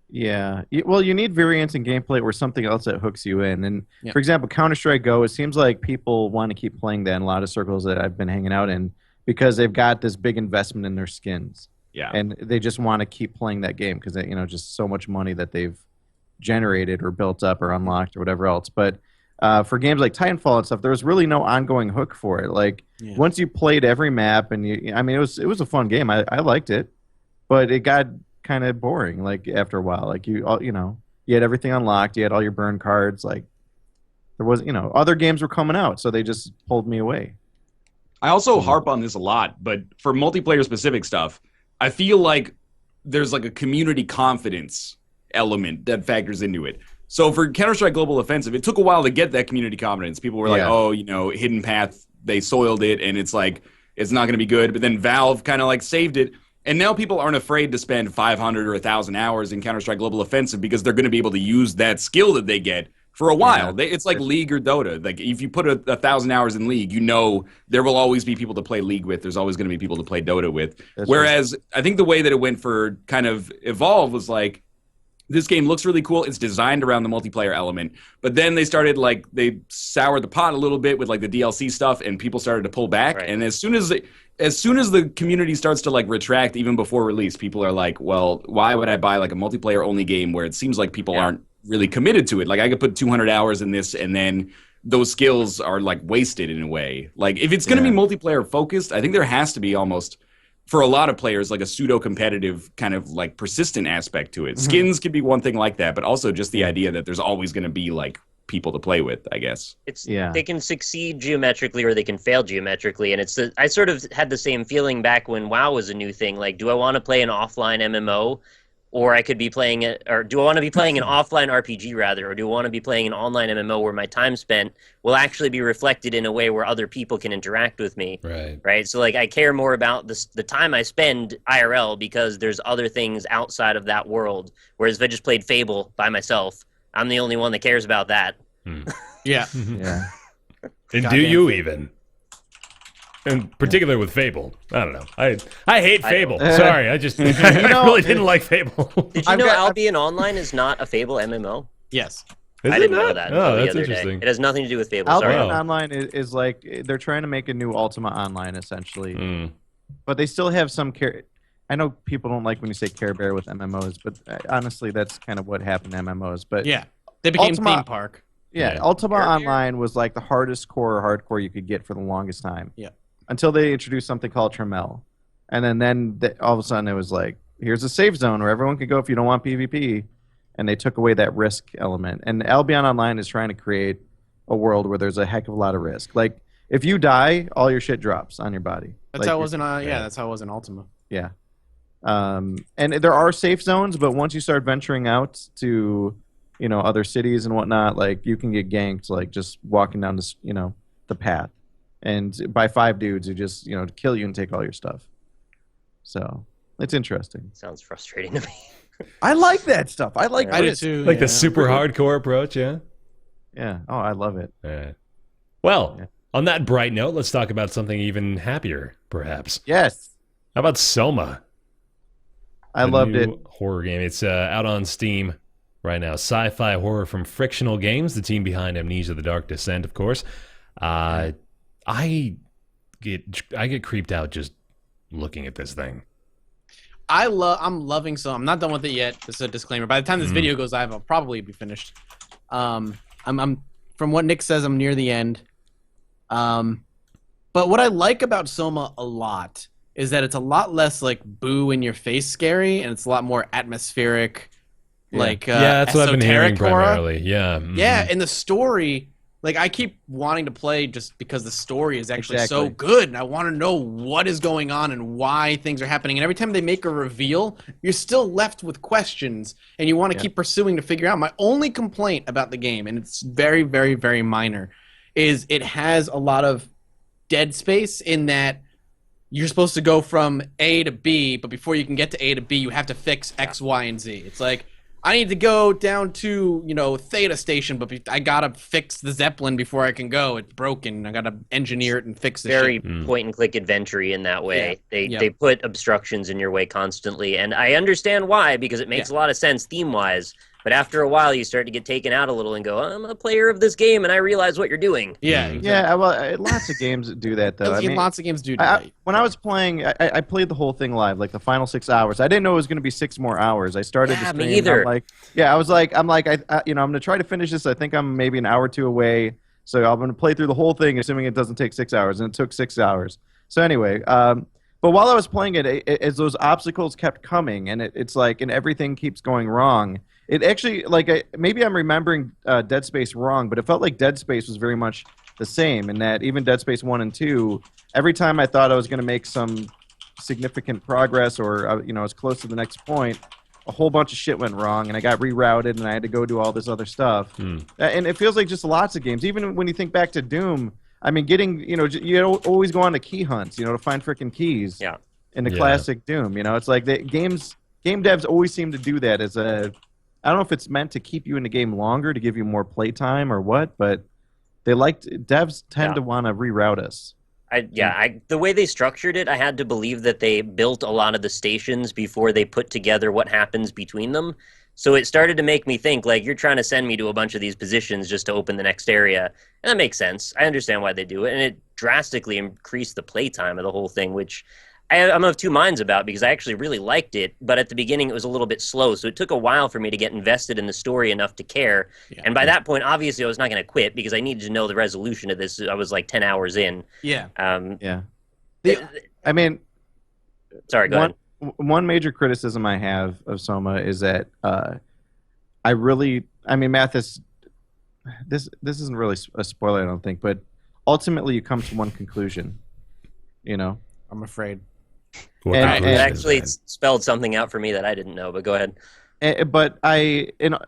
D: Yeah. Well, you need variance in gameplay or something else that hooks you in. And, for example, Counter-Strike Go, it seems like people want to keep playing that in a lot of circles that I've been hanging out in because they've got this big investment in their skins.
E: Yeah.
D: And they just want to keep playing that game because, just so much money that they've generated or built up or unlocked or whatever else. But for games like Titanfall and stuff, there was really no ongoing hook for it. Like once you played every map, and it was a fun game. I liked it, but it got kind of boring. Like after a while, like you had everything unlocked, you had all your burn cards. Like there was, other games were coming out, so they just pulled me away.
E: I also harp on this a lot, but for multiplayer specific stuff, I feel like there's like a community confidence element that factors into it. So for Counter-Strike Global Offensive, it took a while to get that community confidence. People were like, Hidden Path, they soiled it, and it's like, it's not going to be good. But then Valve kind of like saved it. And now people aren't afraid to spend 500 or 1,000 hours in Counter-Strike Global Offensive because they're going to be able to use that skill that they get for a while. It's like League or Dota. Like if you put 1,000 hours in League, there will always be people to play League with. There's always going to be people to play Dota with. Whereas I think the way that it went for kind of Evolve was like, this game looks really cool. It's designed around the multiplayer element. But then they started they soured the pot a little bit with like the DLC stuff, and people started to pull back. Right. And as soon as the community starts to like retract even before release, people are like, well, why would I buy like a multiplayer only game where it seems like people aren't really committed to it? Like I could put 200 hours in this, and then those skills are like wasted in a way. Like if it's going to be multiplayer focused, I think there has to be almost, for a lot of players, like a pseudo-competitive kind of like persistent aspect to it. Skins could be one thing like that, but also just the idea that there's always going to be like people to play with, I guess.
C: They can succeed geometrically or they can fail geometrically, and I sort of had the same feeling back when WoW was a new thing. Like, do I want to play an offline MMO, or I could be playing it, or do I want to be playing an offline RPG rather, or do I want to be playing an online MMO where my time spent will actually be reflected in a way where other people can interact with me? Right. So like I care more about the time I spend IRL because there's other things outside of that world. Whereas if I just played Fable by myself, I'm the only one that cares about that.
B: Yeah.
A: And do you even? In particular with Fable. I don't know. I hate Fable. Sorry, I really didn't like Fable.
C: Did you know Albion Online is not a Fable MMO?
B: Yes.
C: I didn't know that until the other
A: interesting.
C: day. It has nothing to do with Fable.
D: Albion Online is like, they're trying to make a new Ultima Online, essentially. But they still have some care. I know people don't like when you say Care Bear with MMOs, but honestly, that's kind of what happened to MMOs. But
B: yeah, they became theme park.
D: Yeah, Ultima Online was like the hardest core hardcore you could get for the longest time.
B: Yeah.
D: Until they introduced something called Tremel. And then all of a sudden it was like, here's a safe zone where everyone can go if you don't want PvP. And they took away that risk element. And Albion Online is trying to create a world where there's a heck of a lot of risk. Like, if you die, all your shit drops on your body.
B: That's how it was in that's how it was in Ultima.
D: Yeah. And there are safe zones, but once you start venturing out to, other cities and whatnot, like, you can get ganked, like, just walking down this, the path. And by 5 dudes who just, kill you and take all your stuff. So, it's interesting.
C: Sounds frustrating to me.
D: I like that stuff. I like
B: I do too.
A: Like the super hardcore approach, yeah?
D: Yeah. Oh, I love it.
A: Well, on that bright note, let's talk about something even happier, perhaps.
D: Yes.
A: How about Soma?
D: I loved it.
A: Horror game. It's out on Steam right now. Sci-fi horror from Frictional Games, the team behind Amnesia: The Dark Descent, of course. I get creeped out just looking at this thing.
B: I'm loving Soma. I'm not done with it yet. This is a disclaimer. By the time this video goes live, I'll probably be finished. I'm from what Nick says, I'm near the end. But what I like about Soma a lot is that it's a lot less like boo in your face scary, and it's a lot more atmospheric. Like
A: that's what I've been hearing
B: horror.
A: primarily. Yeah.
B: Yeah, and the story. Like, I keep wanting to play just because the story is actually so good, and I want to know what is going on and why things are happening. And every time they make a reveal, you're still left with questions, and you want to keep pursuing to figure out. My only complaint about the game, and it's very, very, very minor, is it has a lot of dead space in that you're supposed to go from A to B, but before you can get to A to B, you have to fix X, Y, and Z. It's like, I need to go down to, Theta Station, but I gotta fix the Zeppelin before I can go. It's broken. I gotta engineer it and fix it.
C: Very point-and-click adventure-y in that way.
B: Yeah.
C: They put obstructions in your way constantly, and I understand why, because it makes a lot of sense theme-wise. But after a while, you start to get taken out a little and go, I'm a player of this game, and I realize what you're doing.
B: Yeah,
D: exactly. Yeah. Well, lots of games do that, though.
B: Lots of games do that.
D: When I was playing, I played the whole thing live, like the final 6 hours. I didn't know it was going to be 6 more hours. I started the stream.
C: Me either.
D: I'm going to try to finish this. I think I'm maybe an hour or two away. So I'm going to play through the whole thing, assuming it doesn't take 6 hours, and it took 6 hours. So anyway, but while I was playing it, as those obstacles kept coming, and it's like, and everything keeps going wrong. It actually, maybe I'm remembering Dead Space wrong, but it felt like Dead Space was very much the same, in that even Dead Space 1 and 2, every time I thought I was going to make some significant progress, or I was close to the next point, a whole bunch of shit went wrong, and I got rerouted, and I had to go do all this other stuff. And it feels like just lots of games. Even when you think back to Doom, I mean, you always go on to key hunts, to find freaking keys.
C: Yeah.
D: In the classic Doom, it's like game devs always seem to do that as I don't know if it's meant to keep you in the game longer, to give you more playtime or what, but devs tend to want to reroute us.
C: The way they structured it, I had to believe that they built a lot of the stations before they put together what happens between them. So it started to make me think, like, you're trying to send me to a bunch of these positions just to open the next area. And that makes sense. I understand why they do it. And it drastically increased the playtime of the whole thing, which I'm of two minds about, because I actually really liked it, but at the beginning it was a little bit slow, so it took a while for me to get invested in the story enough to care. Yeah. And by that point, obviously, I was not going to quit, because I needed to know the resolution of this. I was like 10 hours in.
B: Yeah.
C: Sorry, go ahead.
D: One major criticism I have of Soma is that Mathas, this isn't really a spoiler, I don't think, but ultimately you come to one conclusion,
B: I'm afraid.
C: It actually spelled something out for me that I didn't know, but go ahead.
D: But okay, I don't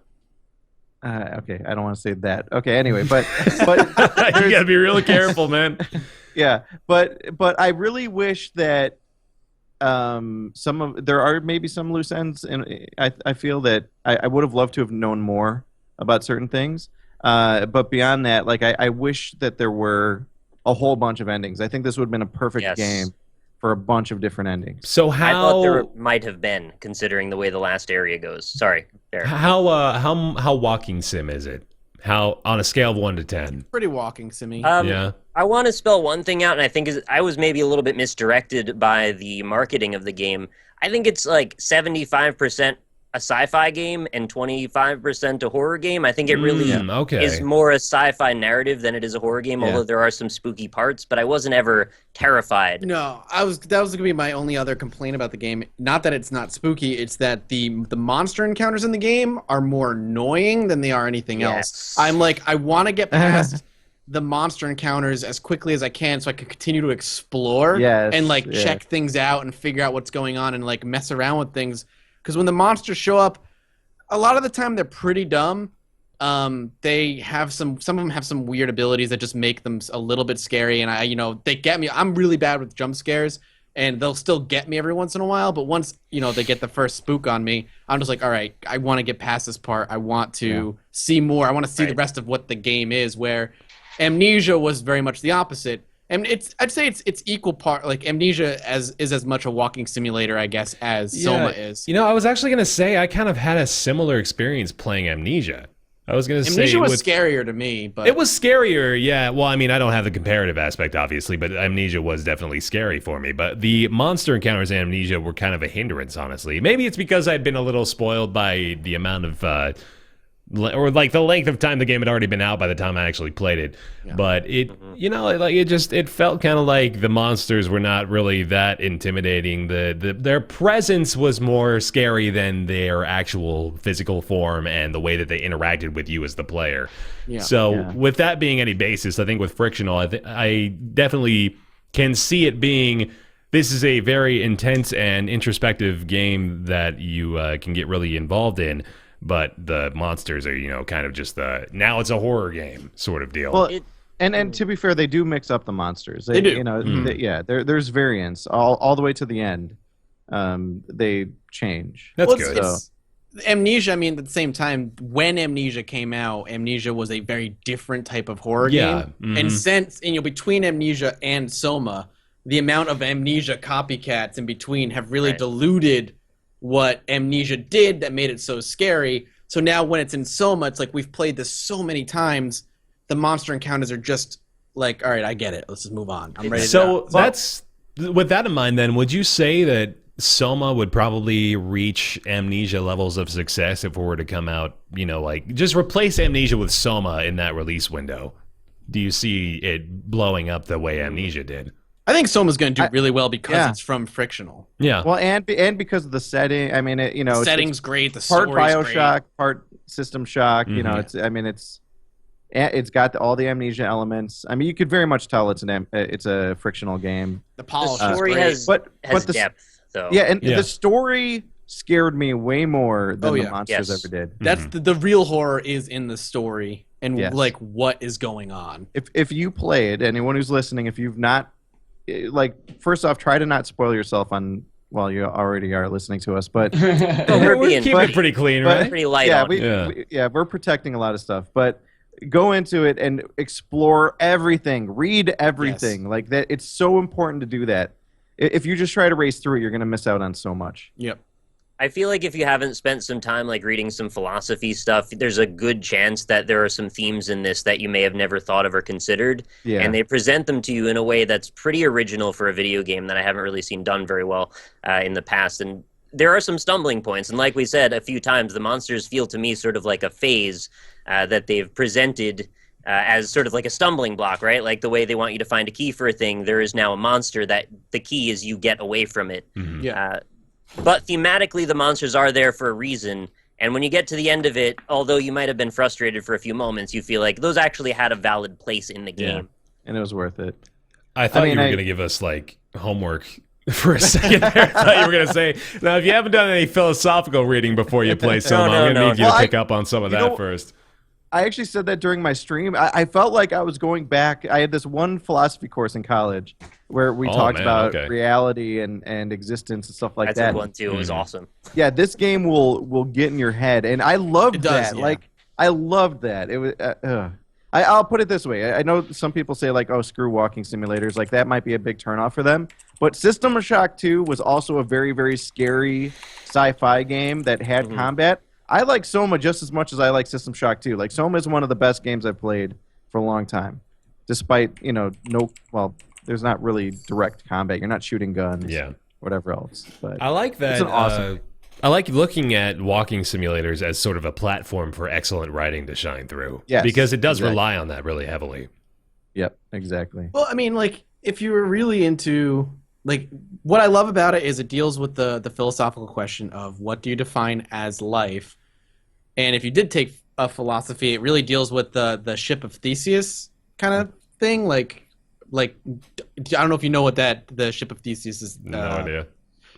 D: want to say that. Okay, anyway, but
A: you gotta be really careful, man.
D: Yeah, but I really wish that there are maybe some loose ends, and I feel that I would have loved to have known more about certain things. But beyond that, I wish that there were a whole bunch of endings. I think this would have been a perfect game for a bunch of different endings.
A: So
C: I thought there might have been, considering the way the last area goes. Sorry, there.
A: How walking sim is it? How, on a scale of 1 to 10?
B: Pretty walking simmy.
A: Yeah.
C: I want to spell one thing out, and I think I was maybe a little bit misdirected by the marketing of the game. I think it's like 75% a sci-fi game and 25% a horror game. I think it really is more a sci-fi narrative than it is a horror game, although there are some spooky parts, but I wasn't ever terrified.
B: No, that was going to be my only other complaint about the game. Not that it's not spooky, it's that the monster encounters in the game are more annoying than they are anything else. I'm like, I want to get past the monster encounters as quickly as I can so I can continue to explore and check things out and figure out what's going on and mess around with things. Because when the monsters show up, a lot of the time they're pretty dumb. They have some of them have some weird abilities that just make them a little bit scary, and they get me. I'm really bad with jump scares, and they'll still get me every once in a while. But once they get the first spook on me, I'm just like, all right, I want to get past this part. I want to see more. I want to see the rest of what the game is. Where Amnesia was very much the opposite. And I'd say it's equal part. Amnesia is as much a walking simulator, I guess, as Soma is.
A: I was actually gonna say I kind of had a similar experience playing Amnesia. I was gonna say
B: Amnesia was scarier to me, but
A: it was scarier. Yeah, well, I mean, I don't have the comparative aspect, obviously, but Amnesia was definitely scary for me. But the monster encounters in Amnesia were kind of a hindrance, honestly. Maybe it's because I'd been a little spoiled by the amount of or the length of time the game had already been out by the time I actually played it. But it it felt kind of like the monsters were not really that intimidating. Their presence was more scary than their actual physical form and the way that they interacted with you as the player. With that being any basis, I think with Frictional, I definitely can see it being, this is a very intense and introspective game that you can get really involved in. But the monsters are, kind of just now it's a horror game sort of deal.
D: Well, and to be fair, they do mix up the monsters. They do. There's variance all the way to the end. They change.
A: That's good.
B: Amnesia, at the same time, when Amnesia came out, Amnesia was a very different type of horror game. And since, between Amnesia and Soma, the amount of Amnesia copycats in between have really diluted what Amnesia did that made it so scary. So now when it's in Soma, it's like we've played this so many times. The monster encounters are just like, all right, I get it. Let's just move on. I'm ready.
A: So that's with that in mind. Then, would you say that Soma would probably reach Amnesia levels of success if it were to come out? You know, like just replace Amnesia with Soma in that release window. Do you see it blowing up the way Amnesia did?
B: I think Soma's going to do really well because it's from Frictional.
A: Yeah.
D: Well, and because of the setting. I mean,
B: the setting's great. The
D: part
B: story's
D: BioShock,
B: great.
D: part System Shock. You know, it's got all the Amnesia elements. I mean, you could very much tell it's a Frictional game.
B: The polish
C: The story
B: is
C: has
D: the
C: depth, though.
D: Yeah, and the story scared me way more than the monsters ever did.
B: That's the real horror is in the story and like what is going on.
D: If you played, anyone who's listening, if you've not, like, first off, try to not spoil yourself on. Well, you already are listening to us, but
A: we're keeping it pretty clean, right?
C: Pretty light
D: yeah,
C: on.
D: we're protecting a lot of stuff, but go into it and explore everything, read everything.
B: Yes.
D: Like that, it's so important to do that. If you just try to race through it, you're going to miss out on so much.
B: Yep.
C: I feel like if you haven't spent some time like reading some philosophy stuff, there's a good chance that there are some themes in this that you may have never thought of or considered. Yeah. And they present them to you in a way that's pretty original for a video game that I haven't really seen done very well in the past. And there are some stumbling points. And like we said a few times, the monsters feel to me sort of like a phase that they've presented as sort of like a stumbling block, right? Like the way they want you to find a key for a thing, there is now a monster that the key is you get away from it.
A: Mm-hmm.
B: Yeah.
C: But thematically, the monsters are there for a reason. And when you get to the end of it, although you might have been frustrated for a few moments, you feel like those actually had a valid place in the game.
D: And it was worth it.
A: I thought you were going to give us, like, homework for a second there. I thought you were going to say, now, if you haven't done any philosophical reading before you play Soma, I'm going to need you to pick up on some of that first.
D: I actually said that during my stream. I felt like I was going back. I had this one philosophy course in college where we talked about reality and existence and stuff like that.
C: That's a good one, too. It was awesome.
D: Yeah, this game will get in your head. And I loved that.
B: Yeah.
D: Like, I loved that. It was. I'll put it this way. I know some people say, like, oh, screw walking simulators. Like, that might be a big turnoff for them. But System Shock 2 was also a very, very scary sci-fi game that had combat. I like Soma just as much as I like System Shock 2. Like, Soma is one of the best games I've played for a long time. Despite, there's not really direct combat. You're not shooting guns.
A: Yeah.
D: Whatever else. But
A: I like that.
D: It's an awesome
A: I like looking at walking simulators as sort of a platform for excellent writing to shine through.
D: Yes,
A: because it does rely on that really heavily.
D: Yep, exactly.
B: Well, I mean, like, if you were really into, like, what I love about it is it deals with the philosophical question of what do you define as life? And if you did take a philosophy, it really deals with the ship of Theseus kind of thing. Like I don't know if you know what the ship of Theseus is.
A: No idea.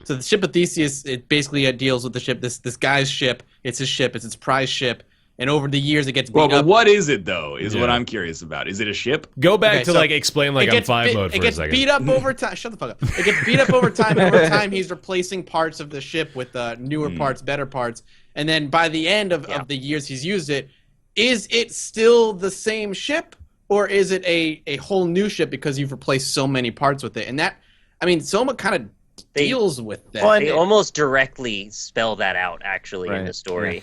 B: So the ship of Theseus, it basically deals with the ship. This guy's ship. It's his ship. It's his prize ship. And over the years, it gets beat up.
E: But what is it, though, is what I'm curious about. Is it a ship?
A: Go back to, like, explain, like, on 5 mode for a second.
B: It gets beat up over time. Shut the fuck up. It gets beat up over time, and over time, he's replacing parts of the ship with newer parts, better parts. And then by the end of the years he's used it, is it still the same ship? Or is it a whole new ship because you've replaced so many parts with it? And that, I mean, Soma kind of deals with that.
C: Well, they almost directly spell that out, actually, in the story.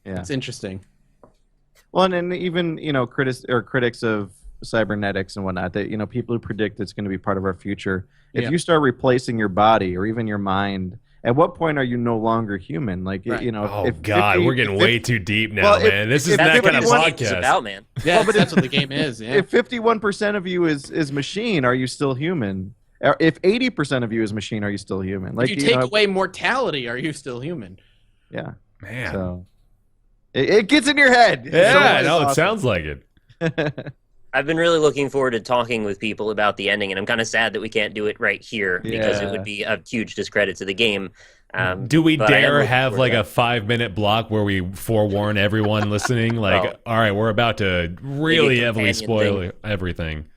D: Yeah.
B: It's interesting.
D: Well, and even, critics of cybernetics and whatnot, that, people who predict it's going to be part of our future. If you start replacing your body or even your mind, at what point are you no longer human? Like,
A: oh, God, we're getting way too deep now, man. This is that kind of podcast.
C: It's about, man.
B: Yeah, but that's what the game is. Yeah.
D: If 51% of you is machine, are you still human? If 80% of you is machine, are you still human? Like,
B: if you take away mortality, are you still human?
D: Yeah.
A: Man.
D: So it gets in your head.
A: Yeah, no, it sounds like it.
C: I've been really looking forward to talking with people about the ending, and I'm kind of sad that we can't do it right here because it would be a huge discredit to the game.
A: Do we dare have like a 5-minute block where we forewarn everyone listening? Like, all right, we're about to really heavily spoil everything.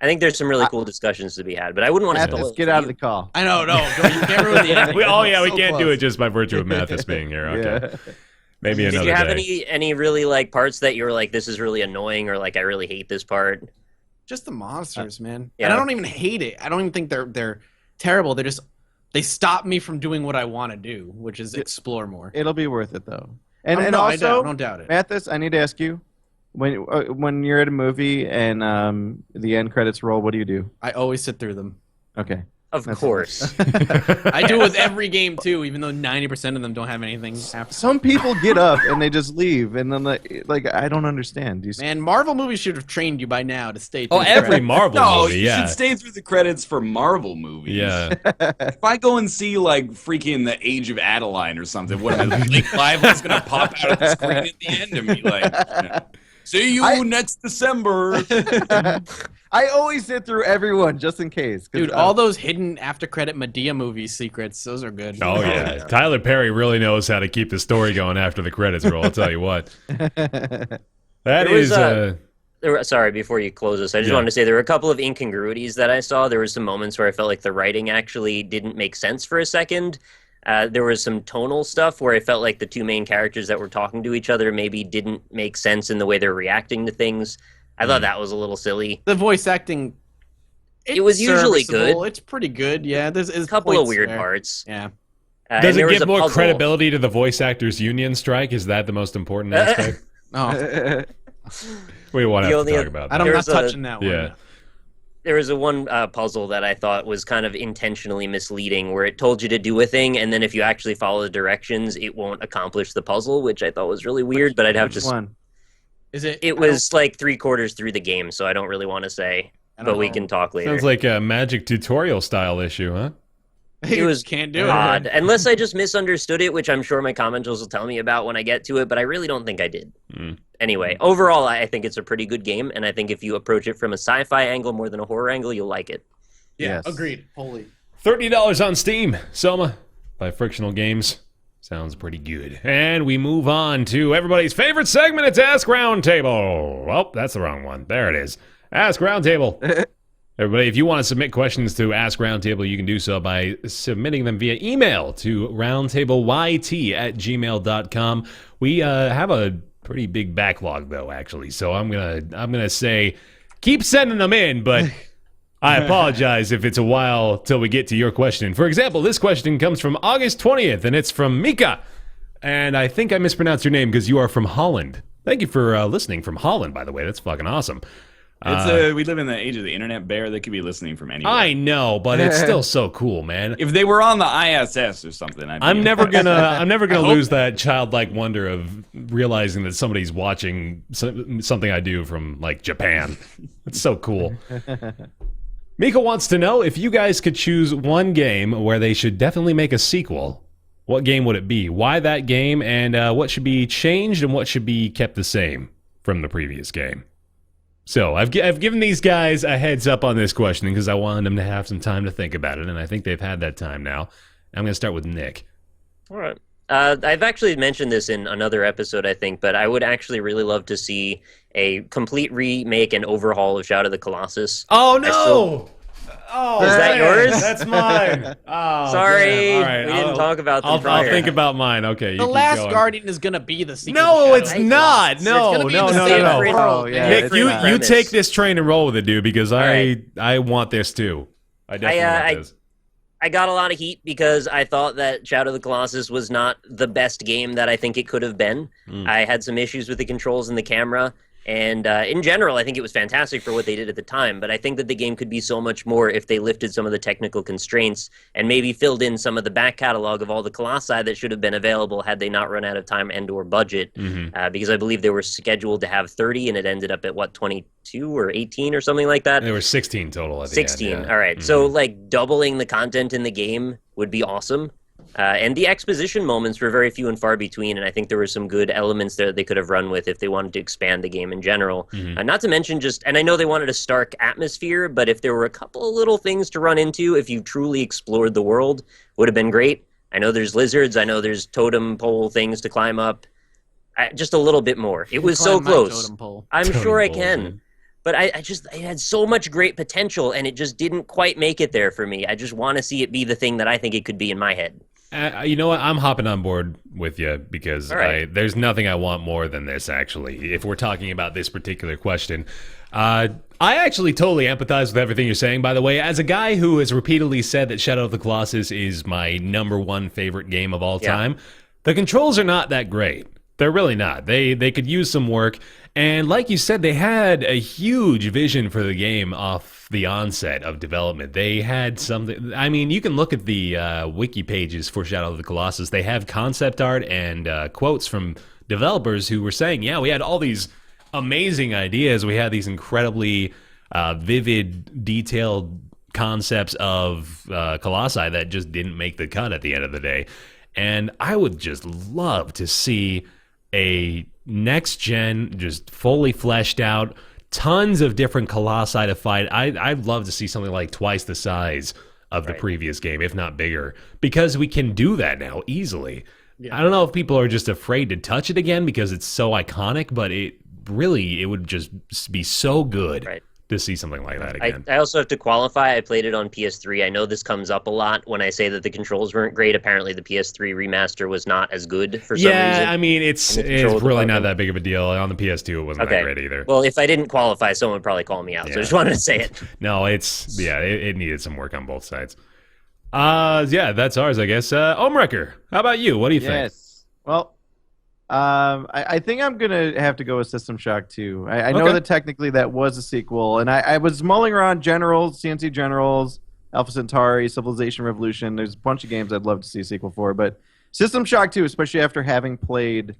C: I think there's some really cool discussions to be had, but I wouldn't want to spoil it.
D: Get out of the call.
B: I know, no. You can't ruin the ending.
A: We can't do it just by virtue of Mathas being here. Okay. Yeah. Maybe another day.
C: Did you have any really like parts that you were like, this is really annoying, or like I really hate this part?
B: Just the monsters, man.
C: Yeah.
B: And I don't even hate it. I don't even think they're terrible. They stop me from doing what I want to do, which is explore more.
D: It'll be worth it though. And also,
B: I don't doubt it.
D: Mathas, I need to ask you, when you're at a movie and the end credits roll, what do you do?
B: I always sit through them.
D: Okay.
C: Of course.
B: I do it with every game too, even though 90% of them don't have anything after.
D: Some people get up and they just leave, and then like I don't understand.
B: Man, Marvel movies should have trained you by now to stay. Through
A: Every Marvel movie,
E: you
A: yeah.
E: should stay through the credits for Marvel movies.
A: Yeah.
E: If I go and see like freaking The Age of Adeline or something, what am I, Blake Lively's gonna pop out of the screen at the end of me like, see you next December.
D: I always sit through everyone just in case.
B: Dude, all those hidden after-credit Medea movie secrets, those are good.
A: Oh, yeah. Tyler Perry really knows how to keep the story going after the credits roll, I'll tell you what.
C: Sorry, before you close this, I just wanted to say there were a couple of incongruities that I saw. There were some moments where I felt like the writing actually didn't make sense for a second. There was some tonal stuff where I felt like the two main characters that were talking to each other maybe didn't make sense in the way they're reacting to things. I thought that was a little silly.
B: The voice acting,
C: it was usually good.
B: It's pretty good, yeah. There's
C: a couple of weird parts.
B: Yeah.
A: Does it give more credibility to the voice actors union strike? Is that the most important aspect?
B: No.
A: We won't have to talk about that.
B: I'm not touching that one.
A: Yeah.
C: There was one puzzle that I thought was kind of intentionally misleading, where it told you to do a thing, and then if you actually follow the directions, it won't accomplish the puzzle, which I thought was really weird. But I'd have to.
D: One.
B: Is it?
C: It was like 3/4 through the game, so I don't really want to say, but we can talk later.
A: Sounds like a magic tutorial style issue, huh?
C: It was
B: can't do
C: odd,
B: it.
C: unless I just misunderstood it, which I'm sure my commenters will tell me about when I get to it, but I really don't think I did. Anyway, overall, I think it's a pretty good game, and I think if you approach it from a sci-fi angle more than a horror angle, you'll like it.
B: Yeah, agreed. Holy.
A: $30 on Steam. Soma by Frictional Games. Sounds pretty good. And we move on to everybody's favorite segment. It's Ask Roundtable. Oh, that's the wrong one. There it is. Ask Roundtable. Everybody, if you want to submit questions to Ask Roundtable, you can do so by submitting them via email to roundtableyt@gmail.com. We have a pretty big backlog, though, actually. So I'm gonna say, keep sending them in, but I apologize if it's a while till we get to your question. For example, this question comes from August 20th, and it's from Mika. And I think I mispronounced your name because you are from Holland. Thank you for listening from Holland, by the way. That's fucking awesome.
E: We live in the age of the internet, Bear. They could be listening from anywhere.
A: I know, but it's still so cool, man.
E: If they were on the ISS or something,
A: I'm never gonna lose that childlike wonder of realizing that somebody's watching something I do from like Japan. It's so cool. Mika wants to know if you guys could choose one game where they should definitely make a sequel. What game would it be? Why that game? And what should be changed and what should be kept the same from the previous game? So I've given these guys a heads up on this question because I wanted them to have some time to think about it, and I think they've had that time now. I'm going to start with Nick.
C: All right. I've actually mentioned this in another episode, I think, but I would actually really love to see a complete remake and overhaul of Shadow of the Colossus.
A: Oh, no!
C: Is that yours?
A: That's mine. Oh,
C: sorry,
A: all right.
C: we didn't talk about them prior.
A: I'll think about mine. Okay,
B: The Last Guardian is gonna be the sequel.
A: No, it's not. No.
C: Nick,
A: you take this train and roll with it, dude, because I want this too. I definitely want this.
C: I got a lot of heat because I thought that Shadow of the Colossus was not the best game that I think it could have been. I had some issues with the controls and the camera. And in general, I think it was fantastic for what they did at the time, but I think that the game could be so much more if they lifted some of the technical constraints and maybe filled in some of the back catalog of all the Colossi that should have been available had they not run out of time and or budget, because I believe they were scheduled to have 30 and it ended up at, 22 or 18 or something like that?
A: There were 16 total at the
C: 16,
A: end, yeah.
C: All right. So, like, doubling the content in the game would be awesome. And the exposition moments were very few and far between, and I think there were some good elements there that they could have run with if they wanted to expand the game in general. Not to mention and I know they wanted a stark atmosphere, but if there were a couple of little things to run into, if you truly explored the world, would have been great. I know there's lizards, I know there's totem pole things to climb up. Just a little bit more. It was so close. I'm sure I can. But it had so much great potential, and it just didn't quite make it there for me. I just want to see it be the thing that I think it could be in my head.
A: You know what? I'm hopping on board with you because there's nothing I want more than this, actually, if we're talking about this particular question. I actually totally empathize with everything you're saying, by the way. As a guy who has repeatedly said that Shadow of the Colossus is my #1 favorite game of all time, the controls are not that great. They're really not. They could use some work. And like you said, they had a huge vision for the game off the onset of development. They had something. I mean, you can look at the wiki pages for Shadow of the Colossus. They have concept art and quotes from developers who were saying, yeah, we had all these amazing ideas. We had these incredibly vivid, detailed concepts of Colossi that just didn't make the cut at the end of the day. And I would just love to see a next gen, just fully fleshed out, tons of different Colossi to fight. I'd love to see something like twice the size of the previous game, if not bigger, because we can do that now easily. Yeah. I don't know if people are just afraid to touch it again because it's so iconic, but it would just be so good to see something like that again.
C: I also have to qualify. I played it on PS3. I know this comes up a lot when I say that the controls weren't great. Apparently, the PS3 remaster was not as good for some reason.
A: Yeah, I mean, it's really not that big of a deal. On the PS2, it wasn't that great either.
C: Well, if I didn't qualify, someone would probably call me out. So I just wanted to say it.
A: No, it needed some work on both sides. That's ours, I guess. Ohmwrecker, how about you? What do you think?
D: Yes. Well, I think I'm going to have to go with System Shock 2. I know that technically that was a sequel, and I was mulling around Generals, CNC Generals, Alpha Centauri, Civilization Revolution. There's a bunch of games I'd love to see a sequel for, but System Shock 2, especially after having played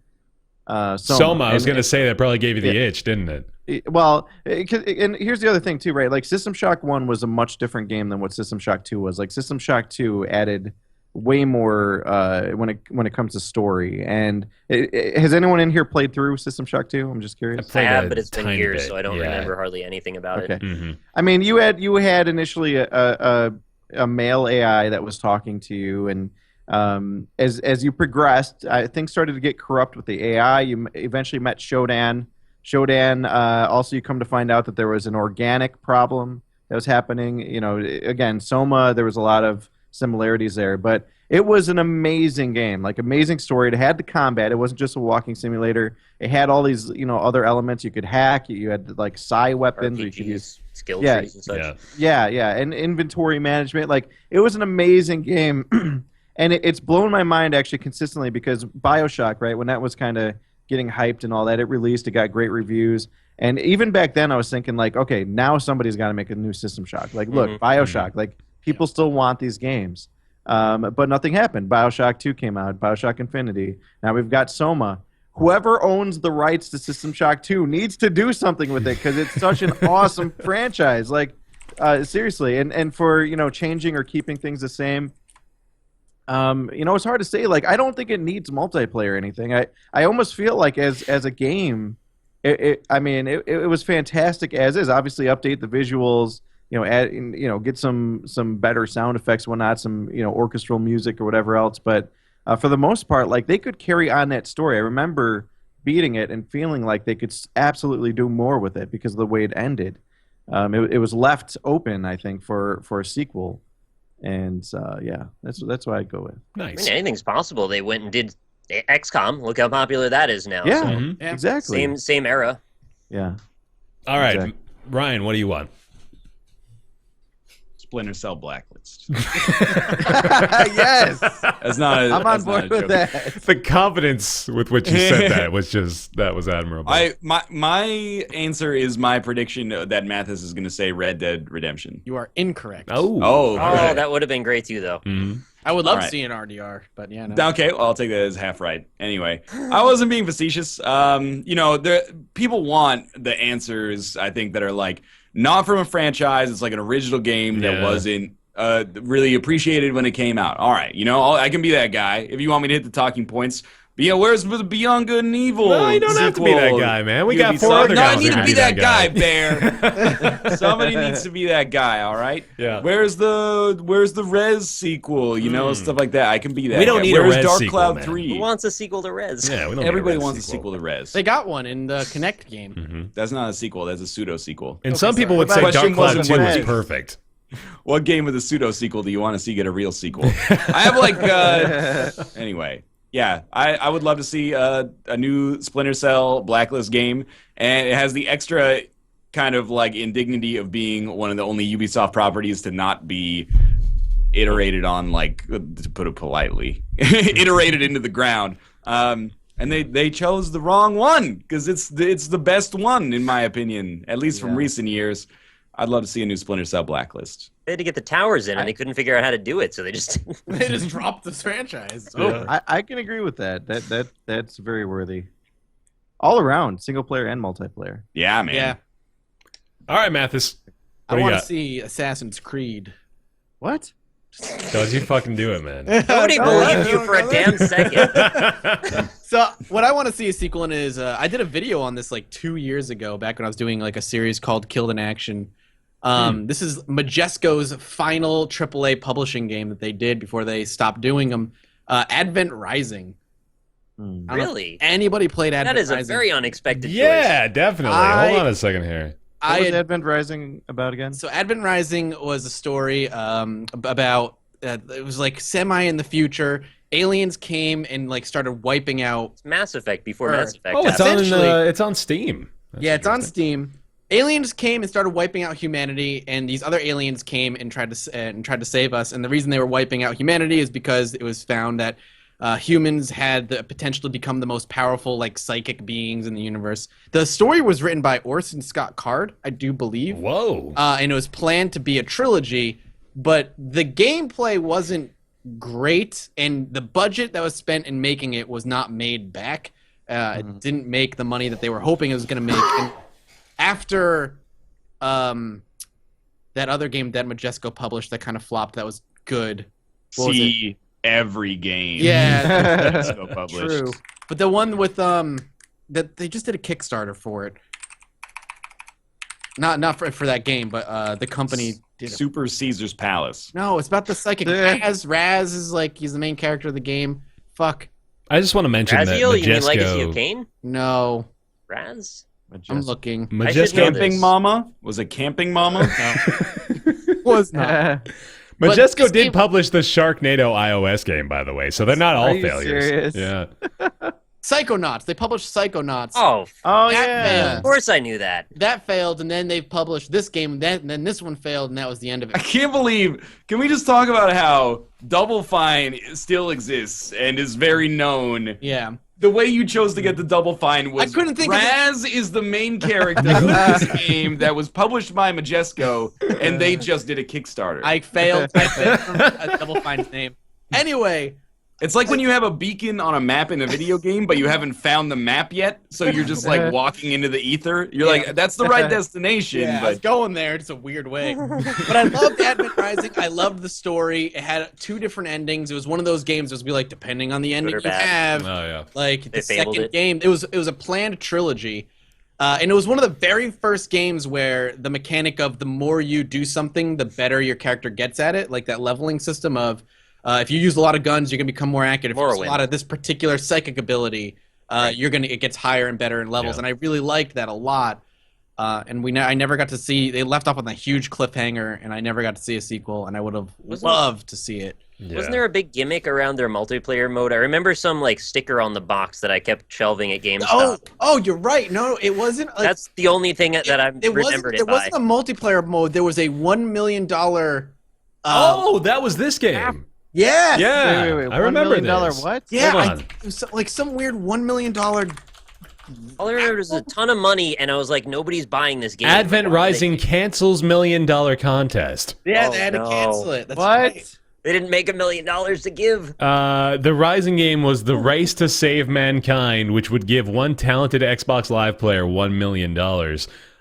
D: Soma.
A: I was going to say that probably gave you the itch, didn't it?
D: Well, and here's the other thing, too, right? Like, System Shock 1 was a much different game than what System Shock 2 was. Like, System Shock 2 added way more when it comes to story. And has anyone in here played through System Shock 2? I'm just curious.
C: I have, but it's been years, so I don't remember hardly anything about it.
A: Mm-hmm.
D: I mean, you had initially a male AI that was talking to you, and as you progressed, things started to get corrupt with the AI. You eventually met Shodan. Also, you come to find out that there was an organic problem that was happening. You know, again, Soma, there was a lot of similarities there, but it was an amazing game, like amazing story. It had the combat. It wasn't just a walking simulator. It had all these, other elements you could hack. You had like psi weapons.
C: RPGs,
D: you could use
C: skill trees and such.
D: Yeah, and inventory management. Like, it was an amazing game, and it's blown my mind actually consistently because BioShock, right, when that was kind of getting hyped and all that, it released. It got great reviews. And even back then, I was thinking, like, okay, now somebody's got to make a new System Shock. Like, look, BioShock, like, people still want these games. But nothing happened. BioShock 2 came out, BioShock Infinity. Now we've got Soma. Whoever owns the rights to System Shock 2 needs to do something with it because it's such an awesome franchise. Like, seriously. And for, changing or keeping things the same, it's hard to say. Like, I don't think it needs multiplayer or anything. I almost feel like as a game, it was fantastic as is. Obviously, update the visuals, get some better sound effects, whatnot, some orchestral music or whatever else. But for the most part, like, they could carry on that story. I remember beating it and feeling like they could absolutely do more with it because of the way it ended. It was left open, I think, for a sequel. And that's why I'd go with.
A: Nice.
C: I mean, anything's possible. They went and did XCOM. Look how popular that is now.
D: Yeah,
C: so.
D: Exactly.
C: Same era.
D: Yeah.
A: All right, exactly. Ryan, what do you want?
E: Splinter Cell Blacklist.
D: Yes. I'm on board with that.
A: The confidence with which you said that was admirable.
E: My answer is my prediction that Mathas is going to say Red Dead Redemption.
B: You are incorrect.
C: Oh, that would have been great too, though.
A: Mm-hmm.
B: I would love to see an RDR, but yeah. No.
E: Okay, well, I'll take that as half right. Anyway, I wasn't being facetious. People want the answers, I think, that are like, not from a franchise. It's like an original game that wasn't really appreciated when it came out. All right, I can be that guy. If you want me to hit the talking points, where's the Beyond Good and Evil?
A: No, you don't have to be that guy, man. We got 4 other guys.
E: No, I need to be that guy, Bear. Somebody needs to be that guy, all right?
A: Yeah.
E: Where's the Rez sequel? Stuff like that. I can be that
A: We don't
E: guy.
A: need
E: Where's
A: a Rez
E: Dark
A: sequel,
E: Cloud
A: man.
E: 3?
C: Who wants a sequel to Rez?
A: Yeah, we don't
E: Everybody
A: need a Rez
E: wants a
A: sequel.
E: sequel to Rez.
B: They got one in the Kinect game.
A: Mm-hmm.
E: That's not a sequel. That's a pseudo-sequel.
A: And some people would say Dark Cloud 2 was perfect.
E: What game with a pseudo-sequel do you want to see get a real sequel? I have anyway. Yeah, I would love to see a new Splinter Cell Blacklist game, and it has the extra kind of like indignity of being one of the only Ubisoft properties to not be iterated on, like, to put it politely, iterated into the ground. And they chose the wrong one because it's the best one in my opinion, at least from recent years. I'd love to see a new Splinter Cell Blacklist.
C: They had to get the towers in, and they couldn't figure out how to do it, so they just
B: dropped this franchise.
D: I can agree with that. That's very worthy. All around, single player and multiplayer.
E: Yeah, man.
B: Yeah.
A: All right, Mathas.
B: I want to see Assassin's Creed.
D: What?
A: Don't you fucking do it, man.
C: Nobody believed you for a damn second.
B: So what I want to see a sequel in is I did a video on this like 2 years ago, back when I was doing like a series called Killed in Action. This is Majesco's final AAA publishing game that they did before they stopped doing them. Advent Rising.
C: Really?
B: Anybody played Advent Rising?
C: That is a very unexpected choice.
A: Yeah, definitely. Hold on a second here.
D: What was Advent Rising about again?
B: So Advent Rising was a story about it was like semi in the future. Aliens came and like started wiping out.
C: It's Mass Effect before Mass Effect.
A: Oh, it's on Steam.
B: Yeah, it's on Steam. Aliens came and started wiping out humanity, and these other aliens came and tried to save us. And the reason they were wiping out humanity is because it was found that humans had the potential to become the most powerful, like, psychic beings in the universe. The story was written by Orson Scott Card, I do believe.
A: Whoa!
B: And it was planned to be a trilogy, but the gameplay wasn't great, and the budget that was spent in making it was not made back. It didn't make the money that they were hoping it was going to make. And after that other game that Majesco published that kind of flopped, that was good.
E: See every game.
B: Yeah,
E: Majesco published.
B: True. But the one with that they just did a Kickstarter for it. Not for that game, but the company did
E: Super Caesar's Palace.
B: No, it's about the psychic. Raz is like he's the main character of the game. Fuck.
A: I just want to mention that
C: Raziel, you mean
A: Majesco.
C: Legacy of Kain?
B: No.
C: Raz?
B: I'm looking.
A: Majesco
E: Camping Mama? Was it Camping Mama?
B: Was not.
A: Majesco did publish the Sharknado iOS game, by the way, so they're not all
D: Are you
A: failures.
D: serious?
A: Yeah.
B: Psychonauts. They published Psychonauts.
C: Oh,
B: yeah.
C: of course I knew that.
B: That failed, and then they published this game, and then this one failed, and that was the end of
E: I
B: it.
E: can't believe. Can we just talk about how Double Fine still exists and is very known?
B: Yeah.
E: The way you chose to get the Double Fine was
B: I couldn't think
E: Raz is the main character of this game that was published by Majesco, and they just did a Kickstarter.
B: I failed from Double Fine's name. Anyway.
E: It's like when you have a beacon on a map in a video game, but you haven't found the map yet, so you're just like walking into the ether. You're like, that's the right destination.
B: Yeah,
E: but
B: I was going there. It's a weird way. But I loved Advent Rising. I loved the story. It had 2 different endings. It was one of those games that was be like, depending on the ending you have, like the second game. It was a planned trilogy. And it was one of the very first games where the mechanic of the more you do something, the better your character gets at it. Like that leveling system of if you use a lot of guns, you're gonna become more accurate. If you use a lot of this particular psychic ability, it gets higher and better in levels. And I really liked that a lot. And I never got to see. They left off on a huge cliffhanger, and I never got to see a sequel. And I would have loved to see it.
C: Yeah. Wasn't there a big gimmick around their multiplayer mode? I remember some like sticker on the box that I kept shelving at GameStop.
B: Oh, you're right. No, it wasn't. Like,
C: that's the only thing that I remembered it by.
B: There wasn't a multiplayer mode. There was a $1 million.
A: That was this game.
B: Yeah.
A: Yeah.
D: Wait,
A: I remember this.
D: What?
B: Yeah. It was like some weird $1 million.
C: All I remember was a ton of money, and I was like, nobody's buying this game.
A: Advent Rising cancels $1 million contest.
B: Yeah, they had to cancel it. That's
D: what?
B: Right.
C: They didn't make $1 million to give.
A: The Rising game was the race to save mankind, which would give one talented Xbox Live player $1 million.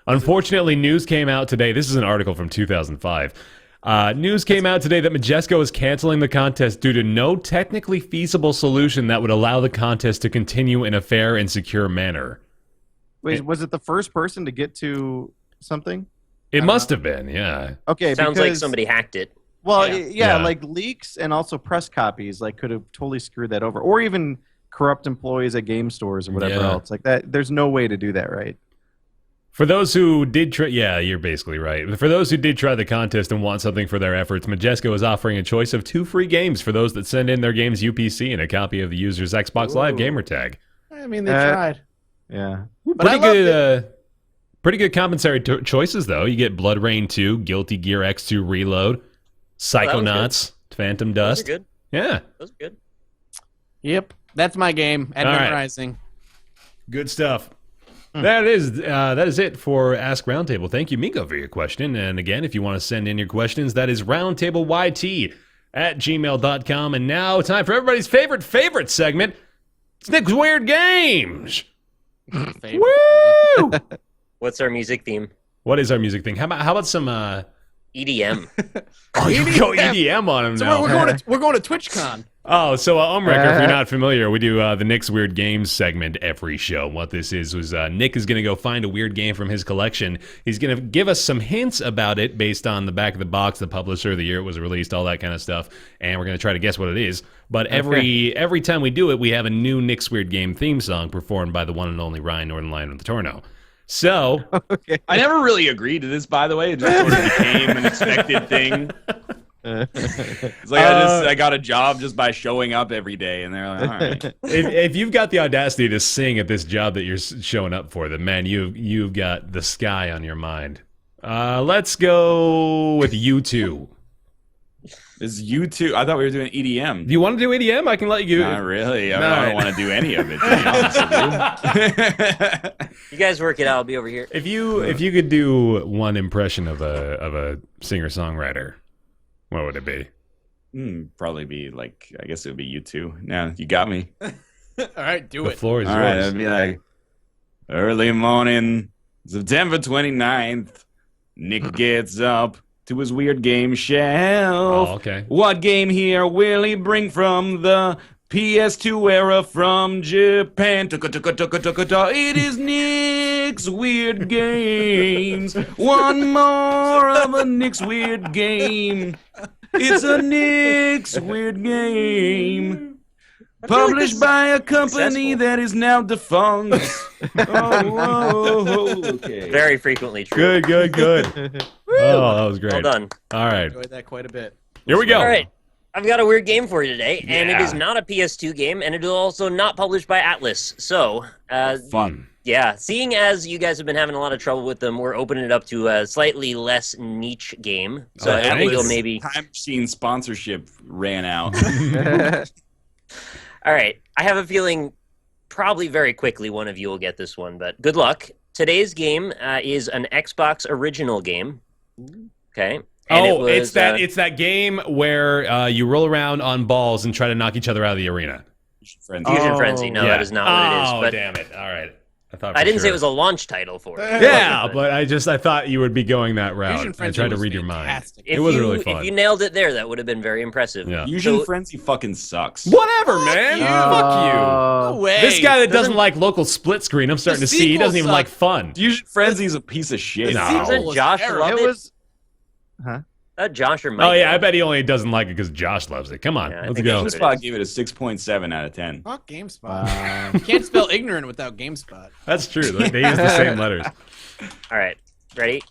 A: Unfortunately, news came out today. This is an article from 2005. News came out today that Majesco is canceling the contest due to no technically feasible solution that would allow the contest to continue in a fair and secure manner.
D: Wait, was it the first person to get to something?
A: It must have been, yeah.
D: Okay,
C: sounds like somebody hacked it.
D: Well, yeah, like leaks and also press copies like could have totally screwed that over, or even corrupt employees at game stores or whatever else like that. There's no way to do that, right?
A: For those who did try, you're basically right. For those who did try the contest and want something for their efforts, Majesco is offering a choice of 2 free games for those that send in their game's UPC and a copy of the user's Xbox Live gamer tag.
B: I mean, they tried.
D: Yeah.
A: Pretty good compensatory choices, though. You get Blood Rain 2, Guilty Gear X2 Reload, Psychonauts, Phantom Dust.
C: Those are good.
A: Yeah.
C: Those are good.
B: Yep. That's my game. At
A: All right.
B: memorizing.
A: Good stuff. That is it for Ask Roundtable. Thank you, Mika, for your question. And again, if you want to send in your questions, that is roundtableyt@gmail.com. And now, time for everybody's favorite segment. It's Nick's Weird Games. Woo!
C: What's our music theme?
A: What is our music thing? How about some
C: EDM.
A: Oh, you can go EDM on him
B: So
A: now.
B: we're going to TwitchCon.
A: Oh, so Ohmwrecker, if you're not familiar, we do the Nick's Weird Games segment every show. What this is Nick is going to go find a weird game from his collection. He's going to give us some hints about it based on the back of the box, the publisher, the year it was released, all that kind of stuff, and we're going to try to guess what it is. But every time we do it, we have a new Nick's Weird Game theme song performed by the one and only Ryan Northernlion of the Torno. So,
E: I never really agreed to this, by the way. It just sort of became an expected thing. It's like I got a job just by showing up every day, and they're like, all right.
A: if you've got the audacity to sing at this job that you're showing up for, then man, you've got the sky on your mind. Let's go with U2.
E: Is U2? I thought we were doing EDM.
A: Do you want to do EDM? I can let you.
E: Not really. I don't want to do any of it, to be honest with you.
C: You guys work it out. I'll be over here.
A: If you could do one impression of a singer-songwriter, what would it be?
E: Probably be like, I guess it would be U2. Now you got me.
B: All right, do
A: The
B: it.
A: floor is
E: All right,
A: yours.
E: it'd be like, early morning, September 29th, Nick gets up to his weird game shelf.
A: Oh, okay.
E: What game here will he bring from the PS2 era from Japan? It is Nick's Weird Games. One more of a Nick's Weird Game. It's a Nick's Weird Game. Published by a company that is now defunct. Okay.
C: Very frequently true.
A: Good. Oh, that was great.
C: Well done.
A: All right,
B: Enjoyed that quite a bit.
A: here we go.
C: All right. I've got a weird game for you today, and it
A: Yeah.
C: is not a PS2 game, and it is also not published by Atlas. So,
E: Fun.
C: yeah, seeing as you guys have been having a lot of trouble with them, we're opening it up to a slightly less niche game. So I think you'll maybe...
E: Time Machine sponsorship ran out.
C: All right. I have a feeling probably very quickly one of you will get this one, but good luck. Today's game is an Xbox original game. Okay. And
A: it's that game where you roll around on balls and try to knock each other out of the arena.
C: Fusion Frenzy. No,
A: Yeah.
C: that is not what it is.
A: Oh,
C: But
A: damn it! All right,
C: I didn't say it was a launch title for it.
A: Yeah, but I thought you would be going that route.
B: Fusion
A: I
B: Frenzy
A: tried to
B: was
A: read your mind.
B: fantastic.
A: It was really fun.
C: If you nailed it there, that would have been very impressive.
A: Yeah.
E: Fusion Frenzy fucking sucks.
A: Whatever, man. Fuck
B: No way.
A: you. This guy that doesn't like local split screen, I'm starting to
B: The
A: see. He doesn't
B: sequel
A: even like
B: sucked.
A: fun.
E: Fusion Frenzy is a piece of shit.
A: No.
C: Doesn't
B: was
C: Josh
B: terrible.
C: love
D: It
C: it?
D: was. Huh?
C: Josh or Mike?
A: Oh yeah, I bet he only doesn't like it because Josh loves it. Come on,
C: Yeah, I
A: let's
C: think
A: go.
C: that's
E: GameSpot gave it a 6.7 out of 10.
B: Fuck GameSpot. You can't spell ignorant without GameSpot.
A: That's true. They use the same letters.
C: All right, ready?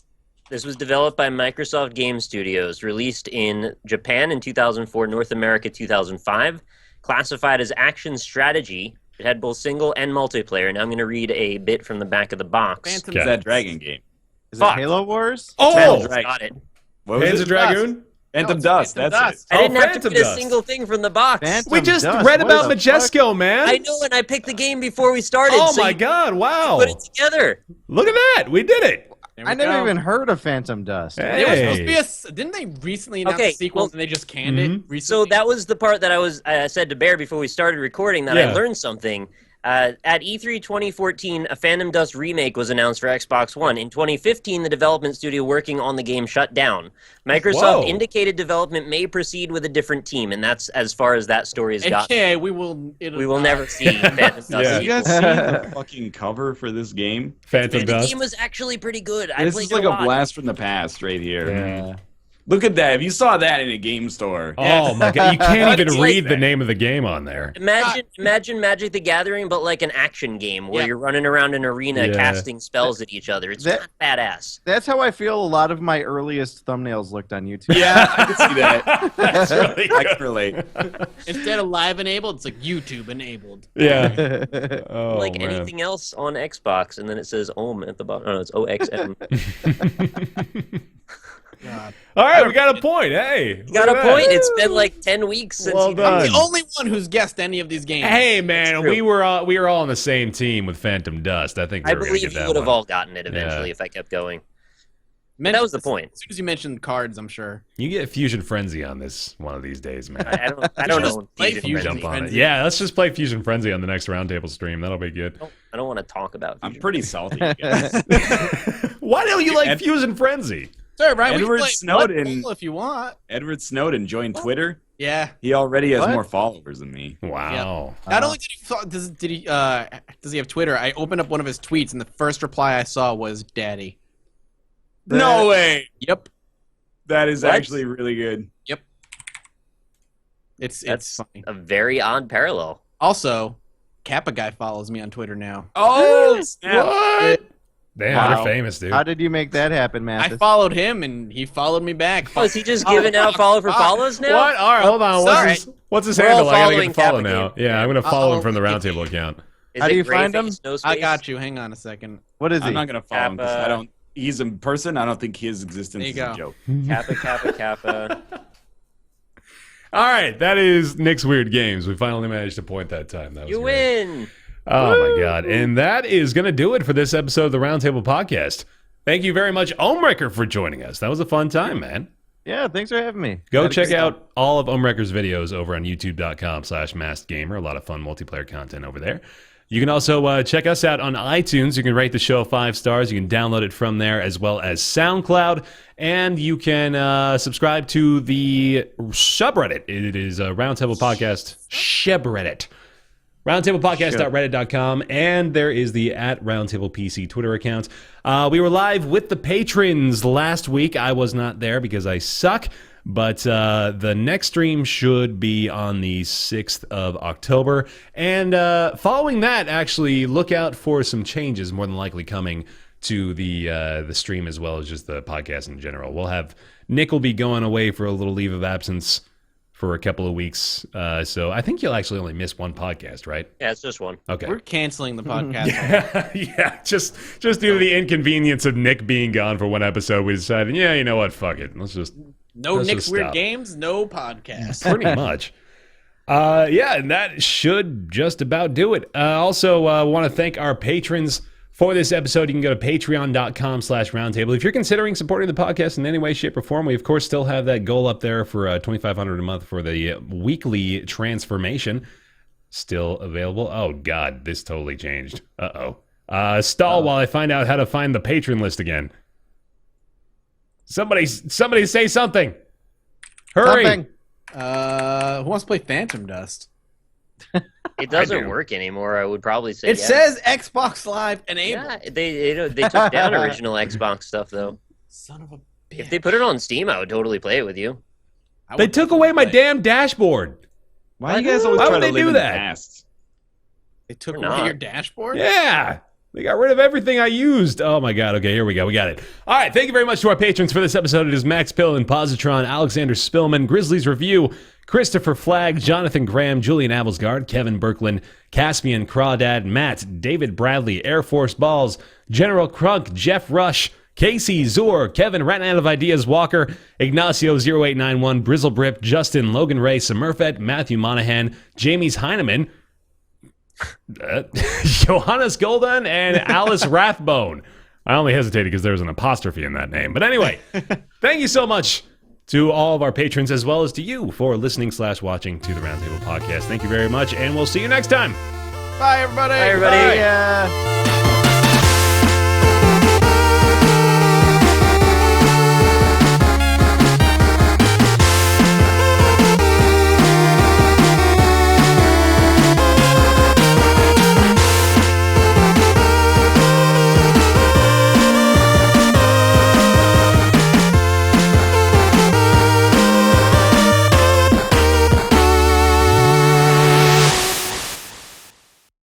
C: This was developed by Microsoft Game Studios, released in Japan in 2004, North America 2005, classified as action strategy. It had both single and multiplayer. Now I'm going to read a bit from the back of the box.
B: Phantom
A: Okay.
E: It's that dragon game.
D: Is
C: Fuck.
D: it Halo Wars?
A: Oh,
C: Got it.
E: What was
A: Panzer
E: it?
A: Dragoon.
E: Phantom
B: it's
E: Dust.
B: Phantom
E: That's
B: Dust.
E: it.
C: I didn't have to
A: Phantom
C: read a
A: Dust.
C: single thing from the box.
D: Phantom
A: We just
D: Dust.
A: read
D: What
A: about
D: the
A: Majesco, man.
C: I know, and I picked the game before we started.
A: Oh
C: so
A: my
C: you
A: God! Wow!
C: Put it together.
A: Look at that. We did it.
B: There we
D: I never
B: go.
D: even heard of Phantom Dust.
A: Hey.
B: They were supposed to be didn't they recently announce
C: Okay,
B: a sequel
C: well-
B: and they just canned it recently?
C: So that was the part that I said to Bear before we started recording that
A: Yeah.
C: I learned something. At E3 2014, a Phantom Dust remake was announced for Xbox One. In 2015, the development studio working on the game shut down. Microsoft
A: Whoa.
C: indicated development may proceed with a different team, and that's as far as that story has gotten.
B: AKA, we will
C: never see Phantom Dust.
A: Yeah.
E: Did you guys see
C: sequel.
E: the fucking cover for this game?
A: Phantom
C: The
A: Dust.
C: game was actually pretty good. I
E: This
C: played
E: is
C: it
E: like
C: a
E: a
C: lot.
E: blast from the past right here.
A: Yeah.
E: Look at that. If you saw that in a game store.
A: Oh my God! You can't even
C: It's
A: read
C: like-
A: the name of the game on there.
C: Imagine Magic the Gathering, but like an action game where
B: Yeah.
C: you're running around an arena
A: Yeah.
C: casting spells at each other. It's
D: That-
C: badass.
D: That's how I feel a lot of my earliest thumbnails looked on YouTube.
E: Yeah, I can see that.
A: That's really
E: I
A: good.
E: can relate.
B: Instead of live enabled, it's like YouTube enabled.
A: Yeah. Oh,
C: Like
A: man.
C: anything else on Xbox, and then it says Ohm at the bottom. Oh, no, it's OXM.
B: God. God.
A: All right, we got a point. Hey,
C: You got a point. It's been like 10 weeks since
A: Well
C: you
A: done.
B: I'm the only one who's guessed any of these games.
A: Hey, man,
C: It's true.
A: we were all on the same team with Phantom Dust. I think we
C: I
A: were gonna
C: believe
A: get
C: you
A: that
C: would have
A: one.
C: all gotten it eventually if I kept going.
B: Mention-
C: That was the point.
B: As soon as you mentioned cards, I'm sure.
A: You get Fusion Frenzy on this one of these days, man.
C: I don't
B: Just
C: know.
B: play
C: Fusion
B: Fusion
C: Frenzy.
A: Jump on it.
B: Frenzy.
A: Yeah, let's just play Fusion Frenzy on the next Roundtable stream. That'll be good.
C: I don't want to talk about.
E: I'm
C: Fusion
E: pretty salty, you guys.
A: Why don't you like Fusion Frenzy?
B: Sorry, Brian. We
E: Edward
B: can play
E: Snowden.
B: Blood Bowl if you want.
E: Edward Snowden joined Twitter.
B: Yeah.
E: He already has
D: What?
E: more followers than me.
A: Wow.
B: Not only does he have Twitter, I opened up one of his tweets, and the first reply I saw was "Daddy."
E: No way.
B: Yep.
E: That is
C: What?
E: actually really good.
B: It's
C: That's
B: funny.
C: a very odd parallel.
B: Also, Kappa Guy follows me on Twitter now.
E: Oh, snap.
A: What? Damn,
E: Wow.
A: you're famous, dude.
D: How did you make that happen,
B: I
D: Mathas?
B: followed him, and he followed me back.
C: Oh, is he just giving out follow for follows now?
A: What? All right, hold on.
B: Sorry.
A: What's his
C: We're all
A: handle? I gotta
C: following
A: get to follow
C: Kappa
A: now.
C: Game.
A: Yeah, I'm gonna follow him
B: Uh-oh.
A: from the Roundtable account.
C: Is
D: How
C: it
D: do you
C: gray
D: find him?
C: face, no
B: I
C: space?
B: got you. Hang on a second.
D: What is he?
E: I'm not gonna follow him because
C: Kappa.
E: I don't. He's in person. I don't think his existence
B: There
E: is
B: you
E: a
B: go.
E: joke.
C: Kappa, Kappa, Kappa.
A: All right, that is Nick's Weird Games. We finally managed to point that time. That was
C: You
A: great.
C: win.
A: Oh my god! And that is gonna do it for this episode of the Roundtable Podcast. Thank you very much, Ohmwrecker, for joining us. That was a fun time, man.
D: Yeah, thanks for having me.
A: Go
D: Had a
A: check
D: great time.
A: out all of Ohmwrecker's videos over on youtube.com/maskgamer. A lot of fun multiplayer content over there. You can also check us out on iTunes. You can rate the show 5 stars. You can download it from there, as well as SoundCloud. And you can subscribe to the subreddit. It is a Roundtable Podcast subreddit. RoundtablePodcast.reddit.com, and there is the @RoundtablePC Twitter account. We were live with the patrons last week. I was not there because I suck, but the next stream should be on the 6th of October. And following that, actually, look out for some changes, more than likely coming to the stream as well as just the podcast in general. We'll have Nick will be going away for a little leave of absence for a couple of weeks. So I think you'll actually only miss one podcast, right?
C: Yeah, it's just one.
A: Okay.
B: We're canceling the podcast.
A: Yeah, just due to the inconvenience of Nick being gone for one episode, we decided, yeah, you know what, fuck it. Let's just
B: No Nick's
A: just
B: Weird
A: stop.
B: Games, no podcast.
A: pretty much. Yeah, and that should just about do it. Also, want to thank our patrons for this episode. You can go to patreon.com/roundtable. If you're considering supporting the podcast in any way, shape, or form, we, of course, still have that goal up there for $2,500 a month for the weekly transformation. Still available. Oh, God, this totally changed. Uh-oh. Stall while I find out how to find the patron list again. Somebody say something. Hurry.
D: Something.
B: Who wants to play Phantom Dust?
C: It doesn't
A: do.
C: work anymore. I would probably say.
B: It
C: yes.
B: says Xbox Live enabled.
C: Yeah, they took down original Xbox stuff though.
B: Son of a bitch.
C: If they put it on Steam, I would totally play it with you.
B: I
A: They
B: would
A: took away my
B: play.
A: damn dashboard.
E: Why do you guys always
A: Why
E: try
A: would
E: to
A: they
E: live
A: do
E: in the
A: that?
E: past?
B: They took
C: Or
B: away
C: not.
B: your dashboard?
A: Yeah. They got rid of everything I used. Oh my God. Okay, here we go. We got it. All right. Thank you very much to our patrons for this episode. It is Max Pill and Positron, Alexander Spillman, Grizzlies Review, Christopher Flagg, Jonathan Graham, Julian Avelsgaard, Kevin Birkland, Caspian Crawdad, Matt, David Bradley, Air Force Balls, General Crunk, Jeff Rush, Casey Zur, Kevin Ran Out of Ideas Walker, Ignacio0891, Brizzlebrip, Justin, Logan Ray, Smurfette, Matthew Monahan, Jamie's Heineman, Johannes Golden, and Alice Rathbone. I only hesitated because there was an apostrophe in that name. But anyway, thank you so much to all of our patrons as well as to you for listening/watching to the Roundtable Podcast. Thank you very much, and we'll see you next time.
B: Bye, everybody.
C: Bye, everybody.
D: Yeah.